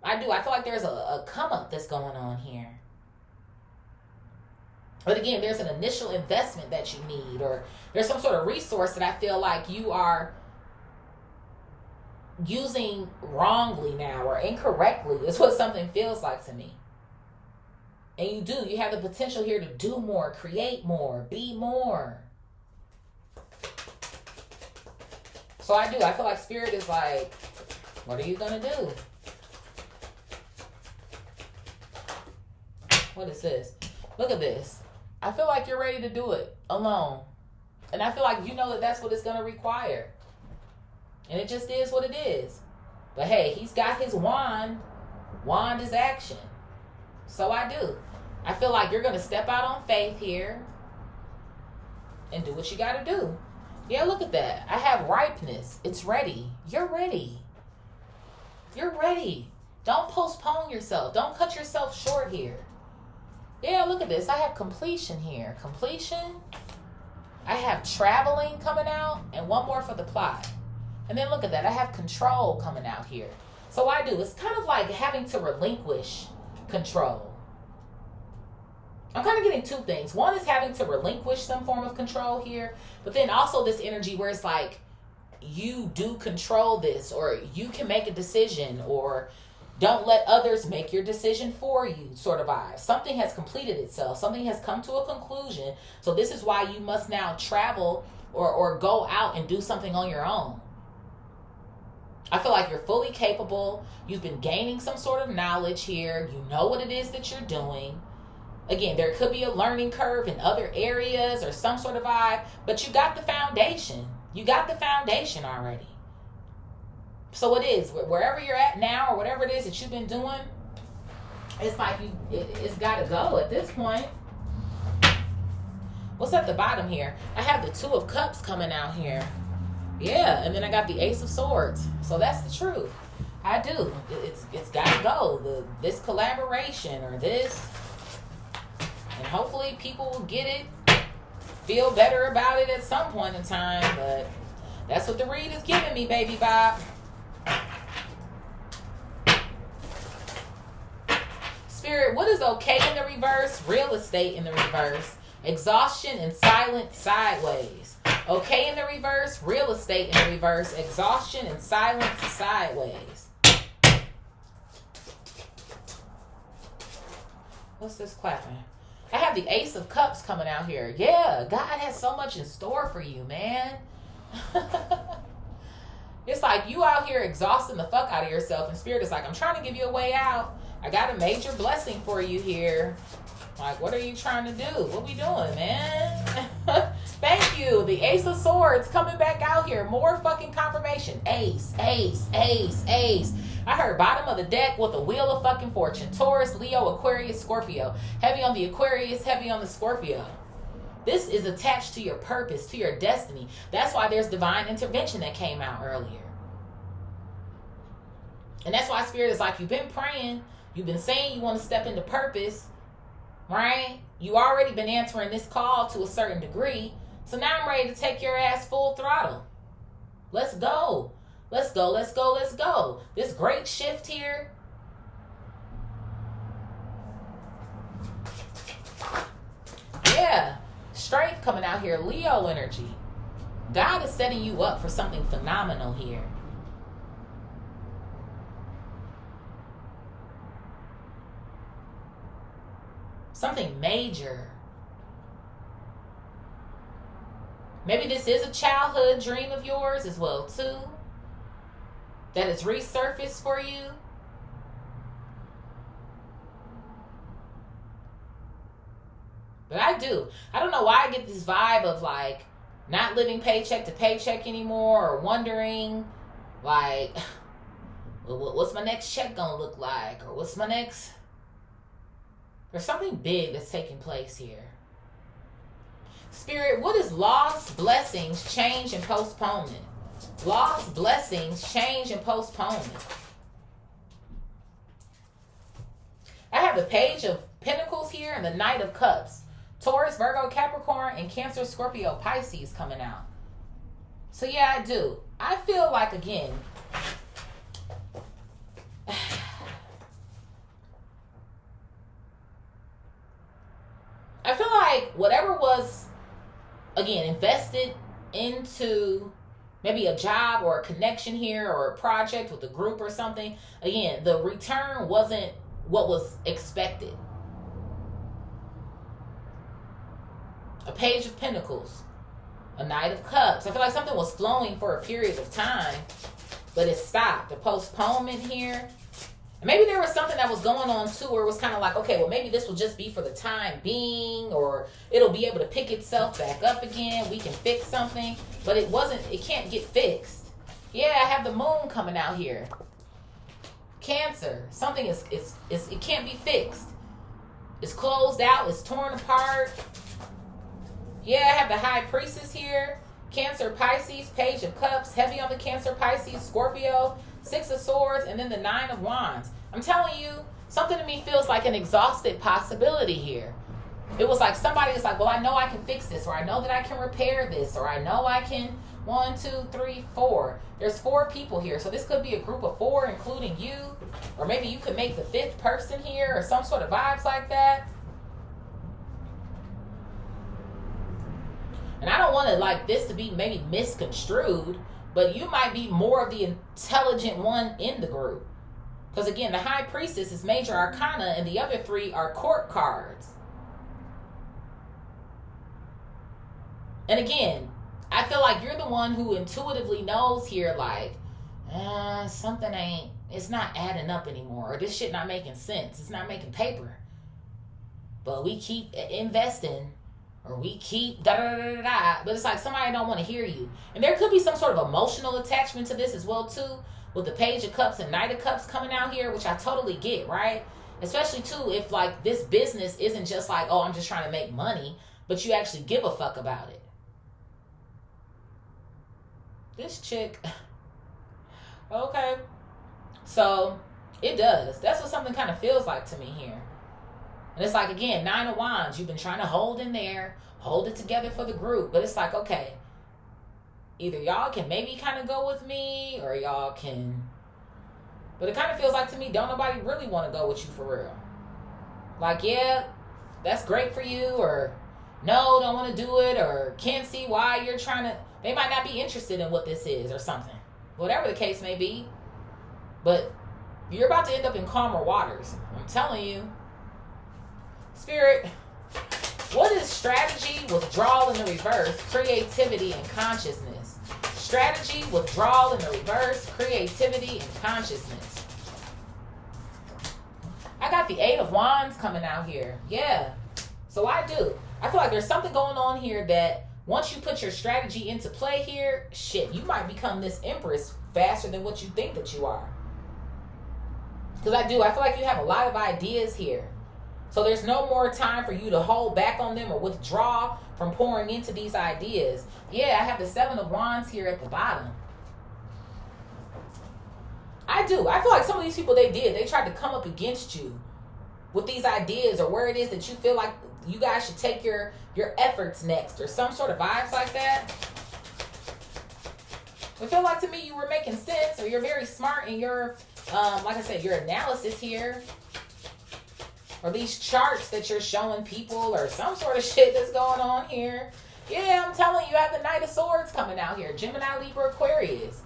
Speaker 1: I feel like there's a come up that's going on here. But again, there's an initial investment that you need, or there's some sort of resource that I feel like you are using wrongly now or incorrectly. It's what something feels like to me. And you have the potential here to do more, create more, be more. So I feel like Spirit is like, what are you going to do? What is this? Look at this. I feel like you're ready to do it alone. And I feel like you know that that's what it's going to require. And it just is what it is. But hey, he's got his wand. Wand is action. So I do. I feel like you're going to step out on faith here and do what you got to do. Yeah, look at that. I have ripeness. It's ready. You're ready. You're ready. Don't postpone yourself. Don't cut yourself short here. Yeah, look at this. I have completion here. Completion. I have traveling coming out. And one more for the plot. And then look at that. I have control coming out here. So I do. It's kind of like having to relinquish control. I'm kind of getting two things. One is having to relinquish some form of control here. But then also this energy where it's like you do control this. Or you can make a decision. Or don't let others make your decision for you, sort of vibe. Something has completed itself. Something has come to a conclusion. So this is why you must now travel or go out and do something on your own. I feel like you're fully capable. You've been gaining some sort of knowledge here. You know what it is that you're doing. Again, there could be a learning curve in other areas or some sort of vibe, but you got the foundation. You got the foundation already. So it is, wherever you're at now or whatever it is that you've been doing, it's like it's got to go at this point. What's at the bottom here? I have the Two of Cups coming out here. Yeah, and then I got the Ace of Swords. So that's the truth. I do. It's got to go. This collaboration or this. And hopefully people will get it, feel better about it at some point in time. But that's what the read is giving me, baby Bob. Spirit, what is okay in the reverse? Real estate in the reverse. Exhaustion and silence sideways. Okay in the reverse. Real estate in the reverse. Exhaustion and silence sideways. What's this clapping? I have the Ace of Cups coming out here. Yeah, God has so much in store for you, man. It's like you out here exhausting the fuck out of yourself, and Spirit is like, I'm trying to give you a way out. I got a major blessing for you here. Like, what are you trying to do? What we doing, man? Thank you. The Ace of Swords coming back out here. More fucking confirmation. Ace, ace, ace, ace. I heard bottom of the deck with the Wheel of fucking Fortune. Taurus, Leo, Aquarius, Scorpio. Heavy on the Aquarius, heavy on the Scorpio. This is attached to your purpose, to your destiny. That's why there's divine intervention that came out earlier. And that's why Spirit is like, you've been praying. You've been saying you want to step into purpose. Right? You already been answering this call to a certain degree. So now I'm ready to take your ass full throttle. Let's go. Let's go, let's go, let's go. This great shift here. Yeah. Strength coming out here. Leo energy. God is setting you up for something phenomenal here. Something major. Maybe this is a childhood dream of yours as well too. That has resurfaced for you. But I don't know why I get this vibe of like not living paycheck to paycheck anymore, or wondering like, what's my next check gonna look like? Or what's my next... There's something big that's taking place here. Spirit, what is loss, blessings, change, and postponement? Loss, blessings, change, and postponement. I have the Page of Pentacles here and the Knight of Cups. Taurus, Virgo, Capricorn, and Cancer, Scorpio, Pisces coming out. So yeah, I do. I feel like, again... I feel like whatever was, again, invested into maybe a job or a connection here or a project with a group or something, again, the return wasn't what was expected. A Page of Pentacles, a Knight of Cups. I feel like something was flowing for a period of time, but it stopped. A postponement here. Maybe there was something that was going on too, where it was kind of like, okay, well, maybe this will just be for the time being, or it'll be able to pick itself back up again. We can fix something, but it can't get fixed. Yeah, I have the Moon coming out here. Cancer, something it can't be fixed. It's closed out, it's torn apart. Yeah, I have the High Priestess here. Cancer, Pisces, Page of Cups, heavy on the Cancer, Pisces, Scorpio, Six of Swords, and then the Nine of Wands. I'm telling you, something to me feels like an exhausted possibility here. It was like somebody is like, well, I know I can fix this, or I know that I can repair this, or I know I can 1, 2, 3, 4. There's 4 people here. So this could be a group of 4, including you, or maybe you could make the 5th person here, or some sort of vibes like that. And I don't want to like this to be maybe misconstrued, but you might be more of the intelligent one in the group. Because again, the High Priestess is Major Arcana, and the other 3 are court cards. And again, I feel like you're the one who intuitively knows here, like, it's not adding up anymore. Or this shit not making sense. It's not making paper. But we keep investing. Or we keep da-da-da-da-da. But it's like somebody don't want to hear you. And there could be some sort of emotional attachment to this as well, too. With the Page of Cups and Knight of Cups coming out here, which I totally get, right? Especially, too, if, like, this business isn't just like, oh, I'm just trying to make money. But you actually give a fuck about it. This chick. Okay. So, it does. That's what something kind of feels like to me here. And it's like, again, 9 of Wands. You've been trying to hold in there. Hold it together for the group. But it's like, okay. Either y'all can maybe kind of go with me. Or y'all can... But it kind of feels like to me, don't nobody really want to go with you for real. Like, yeah, that's great for you. Or, no, don't want to do it. Or, can't see why you're trying to... They might not be interested in what this is or something. Whatever the case may be. But you're about to end up in calmer waters. I'm telling you. Spirit, what is strategy, withdrawal in the reverse, creativity, and consciousness? Strategy, withdrawal in the reverse, creativity, and consciousness. I got the 8 of Wands coming out here. Yeah. So I do. I feel like there's something going on here that once you put your strategy into play here, shit, you might become this empress faster than what you think that you are. Because I feel like you have a lot of ideas here. So there's no more time for you to hold back on them or withdraw from pouring into these ideas. Yeah, I have the 7 of Wands here at the bottom. I do. I feel like some of these people, they tried to come up against you with these ideas or where it is that you feel like you guys should take your efforts next or some sort of vibes like that. It feel like to me you were making sense, or you're very smart in your, like I said, your analysis here. Or these charts that you're showing people, or some sort of shit that's going on here. Yeah, I'm telling you, I have the Knight of Swords coming out here. Gemini, Libra, Aquarius.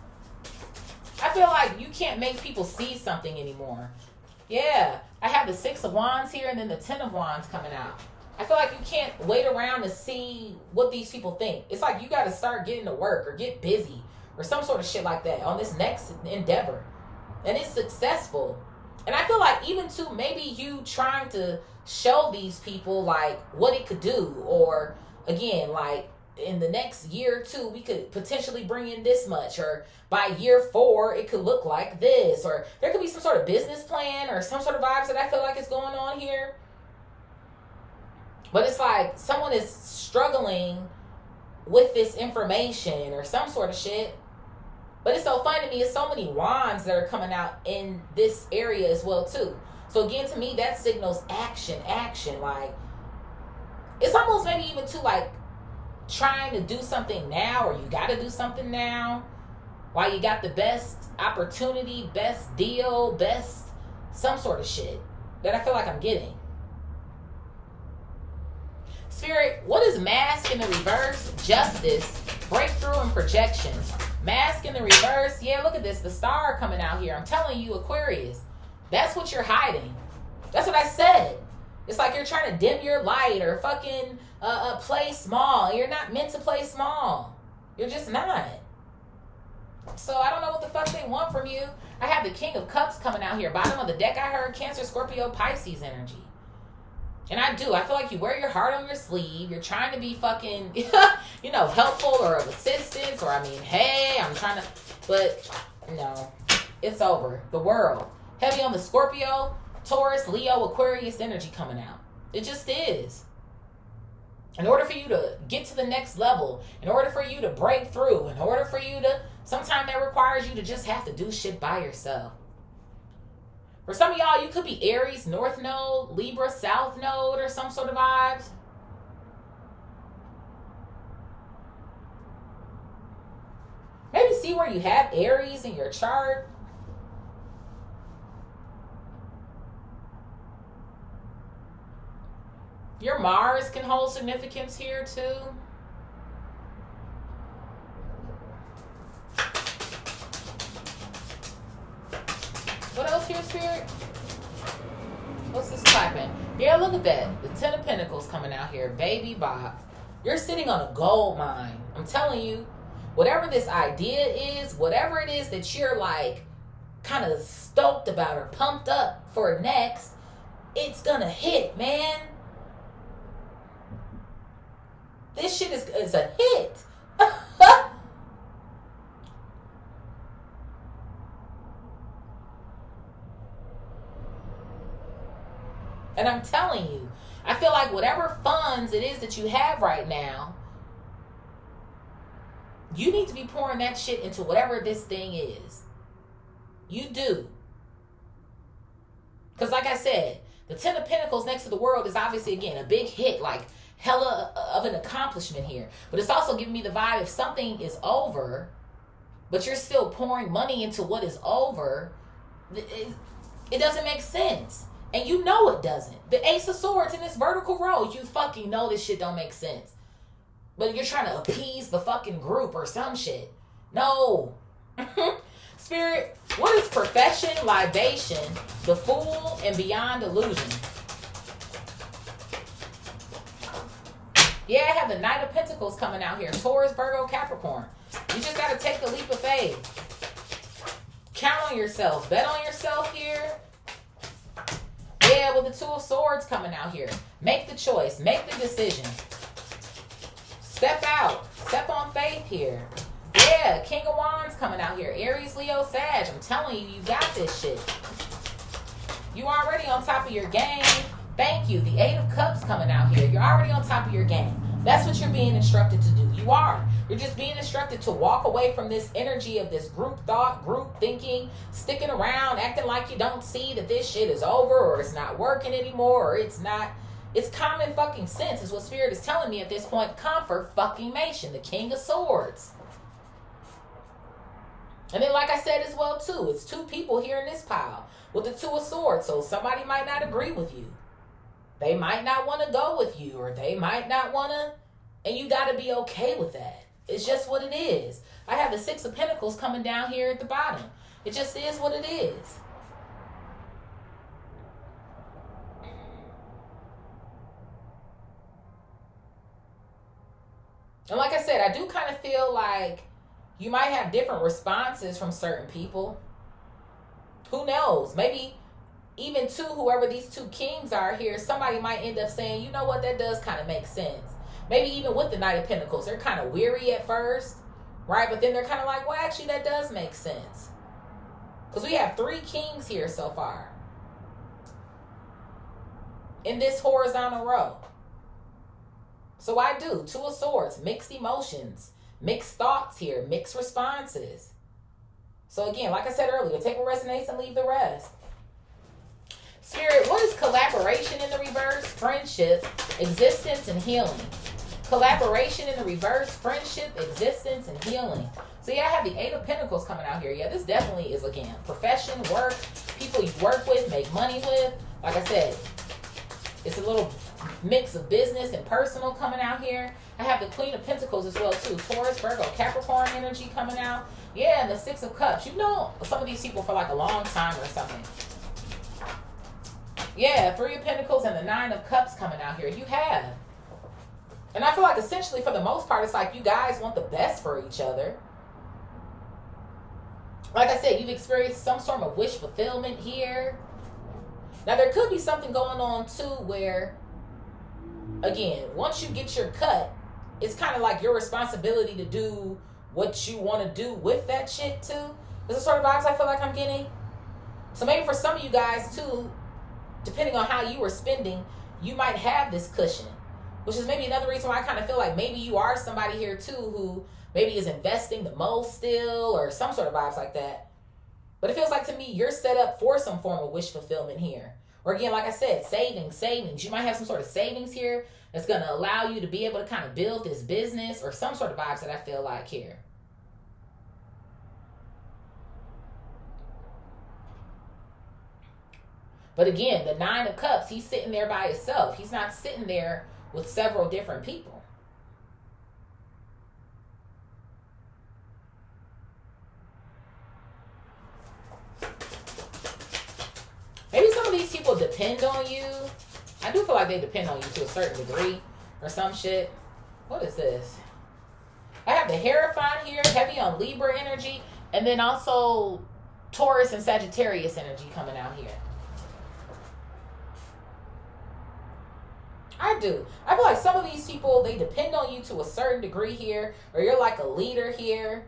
Speaker 1: I feel like you can't make people see something anymore. Yeah, I have the 6 of Wands here and then the 10 of Wands coming out. I feel like you can't wait around to see what these people think. It's like you got to start getting to work or get busy or some sort of shit like that on this next endeavor. And it's successful. And I feel like even too, maybe you trying to show these people like what it could do, or again, like in the next year or two, we could potentially bring in this much, or by year 4, it could look like this, or there could be some sort of business plan or some sort of vibes that I feel like is going on here. But it's like someone is struggling with this information or some sort of shit. But it's so funny to me, it's so many wands that are coming out in this area as well too. So again, to me, that signals action. Like, it's almost maybe even too like trying to do something now, or you got to do something now while you got the best opportunity, best deal, best some sort of shit that I feel like I'm getting. Spirit, what is mask in the reverse? Justice, breakthrough, and projections. Mask in the reverse. Yeah, look at this. The star coming out here. I'm telling you, Aquarius. That's what you're hiding. That's what I said. It's like you're trying to dim your light or fucking play small. You're not meant to play small. You're just not. So I don't know what the fuck they want from you. I have the King of Cups coming out here. Bottom of the deck, I heard Cancer, Scorpio, Pisces energy. And I do. I feel like you wear your heart on your sleeve. You're trying to be fucking, helpful or of assistance. Or, hey, I'm trying to. But, no. It's over. The world. Heavy on the Scorpio, Taurus, Leo, Aquarius energy coming out. It just is. In order for you to get to the next level, in order for you to break through, in order for you to, sometimes that requires you to just have to do shit by yourself. For some of y'all, you could be Aries, North Node, Libra, South Node, or some sort of vibes. Maybe see where you have Aries in your chart. Your Mars can hold significance here too. What else here, Spirit? What's this clapping? Yeah, look at that. The 10 of Pentacles coming out here. Baby Bob. You're sitting on a gold mine. I'm telling you, whatever this idea is, whatever it is that you're like kind of stoked about or pumped up for next, it's gonna hit, man. This shit is a hit. And I'm telling you, I feel like whatever funds it is that you have right now, you need to be pouring that shit into whatever this thing is. You do. Because like I said, the 10 of Pentacles next to the world is obviously, again, a big hit, like hella of an accomplishment here. But it's also giving me the vibe, if something is over, but you're still pouring money into what is over, it doesn't make sense. And you know it doesn't. The Ace of Swords in this vertical row, you fucking know this shit don't make sense. But you're trying to appease the fucking group or some shit. No. Spirit, what is profession, libation, the Fool, and beyond illusion? Yeah, I have the Knight of Pentacles coming out here. Taurus, Virgo, Capricorn. You just got to take the leap of faith. Count on yourself. Bet on yourself here. Yeah, Yeah, with the Two of Swords coming out here. Make the choice. Make the decision. Step out. Step on faith here. Yeah, King of Wands coming out here. Aries, Leo, Sag. I'm telling you, you got this shit. You already on top of your game. Thank you. The Eight of Cups coming out here. You're already on top of your game. That's what you're being instructed to do. You are. You're just being instructed to walk away from this energy of this group thought, group thinking, sticking around, acting like you don't see that this shit is over or it's not working anymore or it's not. It's common fucking sense is what Spirit is telling me at this point. Comfort fucking mation. The King of Swords. And then like I said as well too, it's two people here in this pile with the Two of Swords. So somebody might not agree with you. They might not want to go with you or they might not want to. And you got to be okay with that. It's just what it is. I have the Six of Pentacles coming down here at the bottom. It just is what it is. And like I said, I do kind of feel like you might have different responses from certain people. Who knows? Maybe even to whoever these two kings are here, somebody might end up saying, you know what, that does kind of make sense. Maybe even with the Knight of Pentacles, they're kind of weary at first, right? But then they're kind of like, well, actually, that does make sense. Because we have 3 kings here so far in this horizontal row. So I do. Two of Swords, mixed emotions, mixed thoughts here, mixed responses. So again, like I said earlier, take what resonates and leave the rest. Spirit, what is collaboration in the reverse? Friendship, existence, and healing. Collaboration in the reverse, friendship, existence, and healing. So yeah, I have the Eight of Pentacles coming out here. Yeah, this definitely is, again, profession, work, people you work with, make money with. Like I said, it's a little mix of business and personal coming out here. I have the Queen of Pentacles as well too. Taurus, Virgo, Capricorn energy coming out. Yeah, and the Six of Cups. You know some of these people for like a long time or something. Yeah, Three of Pentacles and the Nine of Cups coming out here. You have. And I feel like essentially for the most part, it's like you guys want the best for each other. Like I said, you've experienced some sort of wish fulfillment here. Now, there could be something going on too where, again, once you get your cut, it's kind of like your responsibility to do what you want to do with that shit too. Is the sort of vibes I feel like I'm getting. So maybe for some of you guys too, depending on how you were spending, you might have this cushion. Which is maybe another reason why I kind of feel like maybe you are somebody here too who maybe is investing the most still or some sort of vibes like that. But it feels like to me you're set up for some form of wish fulfillment here. Or again, like I said, savings. You might have some sort of savings here that's going to allow you to be able to kind of build this business or some sort of vibes that I feel like here. But again, the Nine of Cups, he's sitting there by himself. He's not sitting there with several different people. Maybe some of these people depend on you. I do feel like they depend on you to a certain degree or some shit. What is this? I have the Hierophant here, heavy on Libra energy, and then also Taurus and Sagittarius energy coming out here. I do. I feel like some of these people, they depend on you to a certain degree here, or you're like a leader here.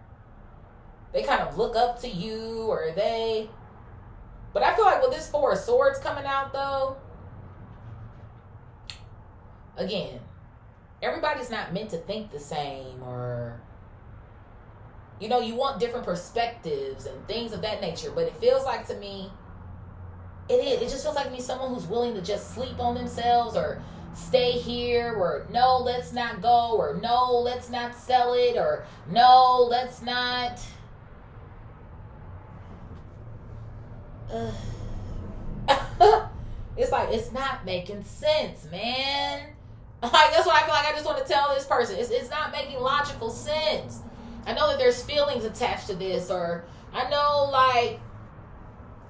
Speaker 1: They kind of look up to you, or they... But I feel like with this Four of Swords coming out, though, again, everybody's not meant to think the same, or, you know, you want different perspectives and things of that nature, but it feels like to me, it just feels like to me someone who's willing to just sleep on themselves, or stay here, or no, let's not go, or no, let's not sell it, or no, let's not. It's like, it's not making sense, man. Like, that's what I feel like I just want to tell this person. It's not making logical sense. I know that there's feelings attached to this, or I know, like,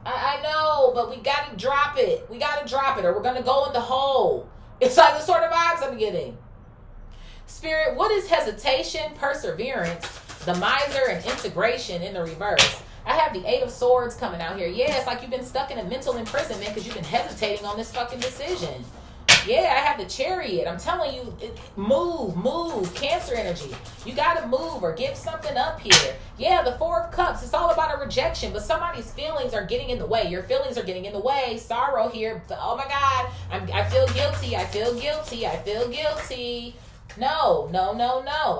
Speaker 1: I know, but we got to drop it. We got to drop it, or we're going to go in the hole. It's like the sort of vibes I'm getting. Spirit, what is hesitation, perseverance, the miser, and integration in the reverse? I have the 8 of Swords coming out here. Yeah, it's like you've been stuck in a mental imprisonment because you've been hesitating on this fucking decision. Yeah, I have the Chariot. I'm telling you, move. Cancer energy. You got to move or give something up here. Yeah, the 4 of Cups. It's all about a rejection, but somebody's feelings are getting in the way. Your feelings are getting in the way. Sorrow here. Oh my God. I feel guilty. I feel guilty. I feel guilty. No.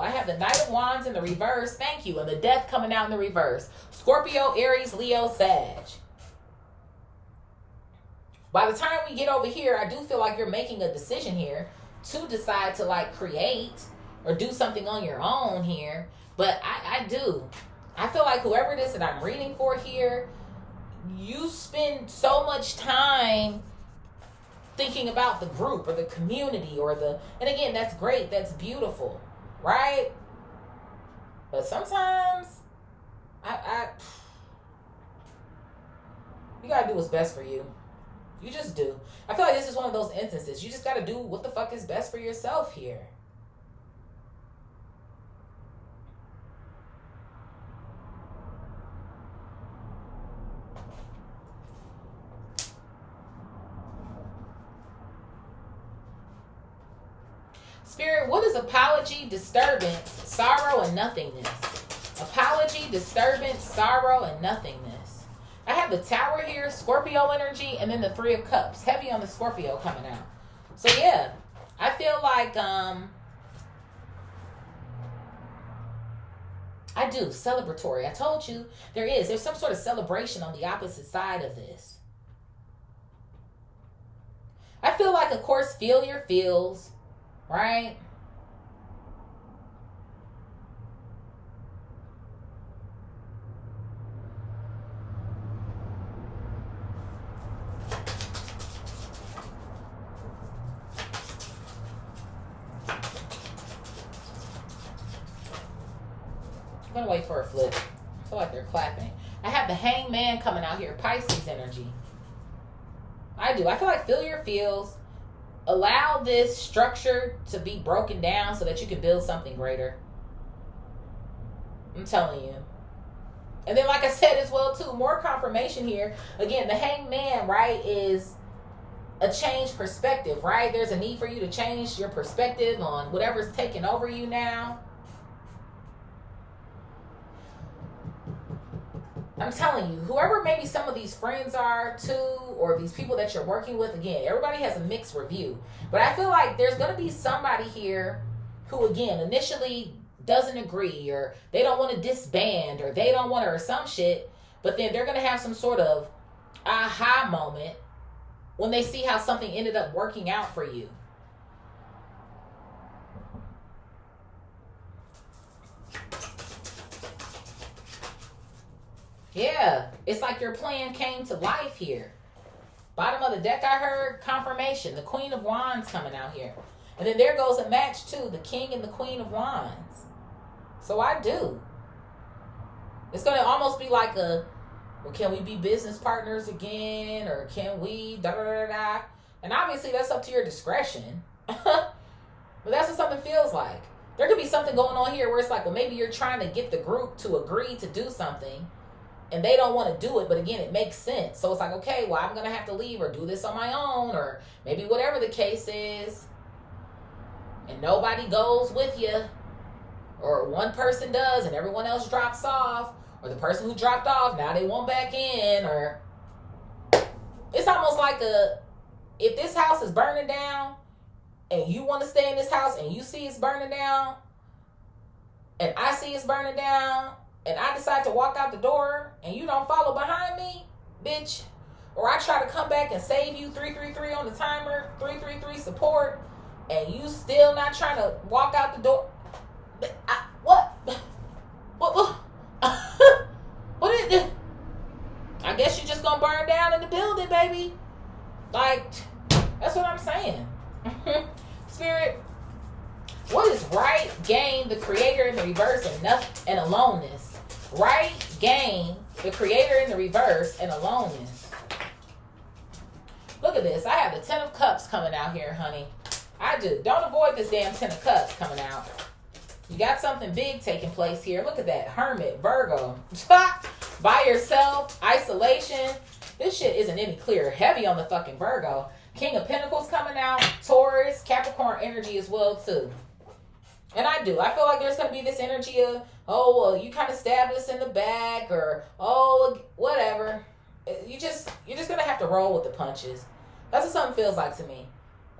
Speaker 1: I have the Knight of Wands in the reverse. Thank you. And the Death coming out in the reverse. Scorpio, Aries, Leo, Sag. By the time we get over here, I do feel like you're making a decision here to decide to like create or do something on your own here. But I do. I feel like whoever it is that I'm reading for here, you spend so much time thinking about the group or the community or and again, that's great. That's beautiful. Right? But sometimes you got to do what's best for you. You just do. I feel like this is one of those instances. You just got to do what the fuck is best for yourself here. Spirit, what is apology, disturbance, sorrow, and nothingness? Apology, disturbance, sorrow, and nothingness. I have the Tower here, Scorpio energy, and then the 3 of Cups. Heavy on the Scorpio coming out. So yeah, I feel like I do. Celebratory. I told you there's some sort of celebration on the opposite side of this. I feel like, of course, feel your feels, right? I'm going to wait for a flip. I feel like they're clapping. I have the Hangman coming out here. Pisces energy. I do. I feel like feel your feels. Allow this structure to be broken down so that you can build something greater. I'm telling you. And then, like I said as well, too, more confirmation here. Again, the Hangman, right, is a changed perspective, right? There's a need for you to change your perspective on whatever's taking over you now. I'm telling you, whoever maybe some of these friends are too, or these people that you're working with, again, everybody has a mixed review. But I feel like there's going to be somebody here who, again, initially doesn't agree, or they don't want to disband, or they don't want to, or some shit. But then they're going to have some sort of aha moment when they see how something ended up working out for you. Yeah, it's like your plan came to life here. Bottom of the deck, I heard confirmation. The Queen of Wands coming out here. And then there goes a match too. The King and the Queen of Wands. So I do. It's going to almost be like well, can we be business partners again? Or can we da-da-da-da? And obviously that's up to your discretion. But that's what something feels like. There could be something going on here where it's like, well, maybe you're trying to get the group to agree to do something. And they don't want to do it, but again, it makes sense. So it's like, okay, well, I'm going to have to leave or do this on my own, or maybe whatever the case is. And nobody goes with you. Or one person does and everyone else drops off. Or the person who dropped off, now they want back in. Or it's almost like if this house is burning down and you want to stay in this house and you see it's burning down and I see it's burning down, and I decide to walk out the door and you don't follow behind me, bitch, or I try to come back and save you, 333 on the timer, 333 support, and you still not trying to walk out the door. What? What is it? I guess you're just gonna burn down in the building, baby. Like, that's what I'm saying. Spirit, what is right, gain, the creator in the reverse, and aloneness? Right, gain, the creator in the reverse, and aloneness. Look at this. I have the 10 of Cups coming out here, honey. I do. Don't avoid this damn 10 of Cups coming out. You got something big taking place here. Look at that. Hermit, Virgo. By yourself, isolation. This shit isn't any clearer. Heavy on the fucking Virgo. King of Pentacles coming out. Taurus, Capricorn energy as well too. And I feel like there's going to be this energy of, oh, well, you kind of stabbed us in the back, or, oh, whatever. You're just going to have to roll with the punches. That's what something feels like to me.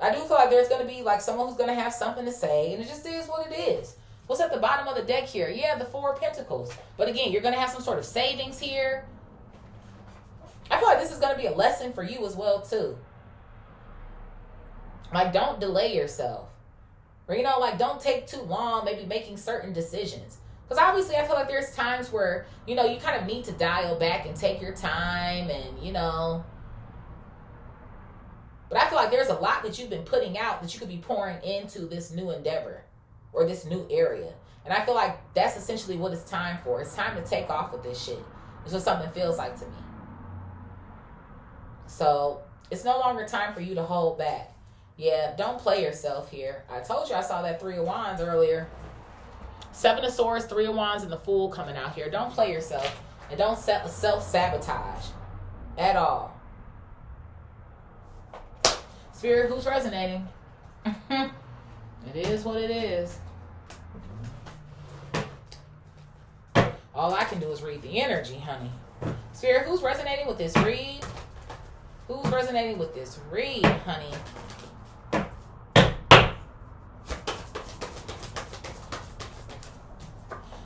Speaker 1: I do feel like there's going to be like someone who's going to have something to say, and it just is what it is. What's at the bottom of the deck here? Yeah, the Four of Pentacles. But again, you're going to have some sort of savings here. I feel like this is going to be a lesson for you as well too. Like, don't delay yourself. Or, you know, like, don't take too long maybe making certain decisions. Because obviously I feel like there's times where, you know, you kind of need to dial back and take your time and, you know. But I feel like there's a lot that you've been putting out that you could be pouring into this new endeavor or this new area. And I feel like that's essentially what it's time for. It's time to take off with this shit. It's what something feels like to me. So it's no longer time for you to hold back. Yeah, don't play yourself here. I told you I saw that Three of Wands earlier. Seven of Swords, Three of Wands, and the Fool coming out here. Don't play yourself. And don't self-sabotage at all. Spirit, who's resonating? It is what it is. All I can do is read the energy, honey. Spirit, who's resonating with this read? Who's resonating with this read, honey?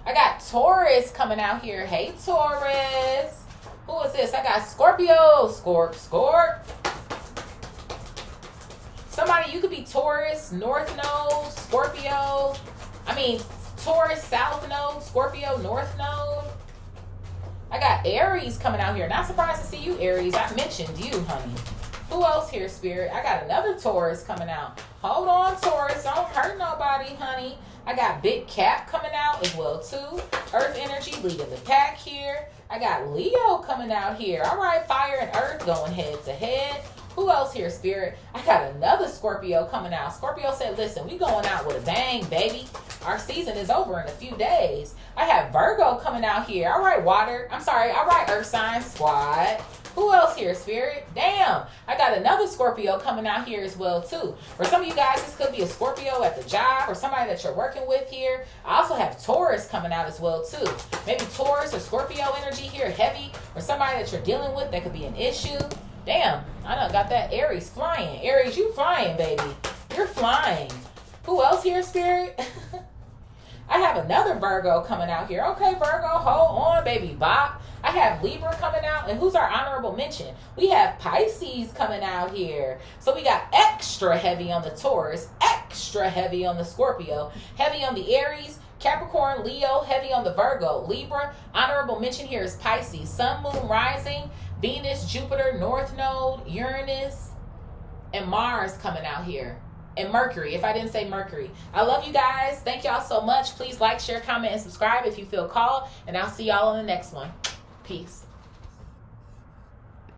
Speaker 1: I got Taurus coming out here. Hey, Taurus. Who is this? I got Scorpio. Scorp. Somebody, you could be Taurus, North Node, Scorpio. Taurus, South Node, Scorpio, North Node. I got Aries coming out here. Not surprised to see you, Aries. I mentioned you, honey. Who else here, Spirit? I got another Taurus coming out. Hold on, Taurus. Don't hurt nobody, honey. I got Big Cap coming out as well, too. Earth energy leading the pack here. I got Leo coming out here. All right, fire and earth going head to head. Who else here, Spirit? I got another Scorpio coming out. Scorpio said, listen, we going out with a bang, baby. Our season is over in a few days. I have Virgo coming out here. All right, all right, earth sign squad. Who else here, Spirit? Damn, I got another Scorpio coming out here as well, too. For some of you guys, this could be a Scorpio at the job or somebody that you're working with here. I also have Taurus coming out as well, too. Maybe Taurus or Scorpio energy here, heavy, or somebody that you're dealing with that could be an issue. Damn, I done got that Aries flying. Aries, you flying, baby. You're flying. Who else here, Spirit? I have another Virgo coming out here. Okay, Virgo, hold on, baby bop. I have Libra coming out. And who's our honorable mention? We have Pisces coming out here. So we got extra heavy on the Taurus, extra heavy on the Scorpio, heavy on the Aries, Capricorn, Leo, heavy on the Virgo, Libra. Honorable mention here is Pisces, Sun, Moon, Rising, Venus, Jupiter, North Node, Uranus, and Mars coming out here. And Mercury, if I didn't say Mercury. I love you guys. Thank y'all so much. Please like, share, comment, and subscribe if you feel called. And I'll see y'all on the next one. Peace.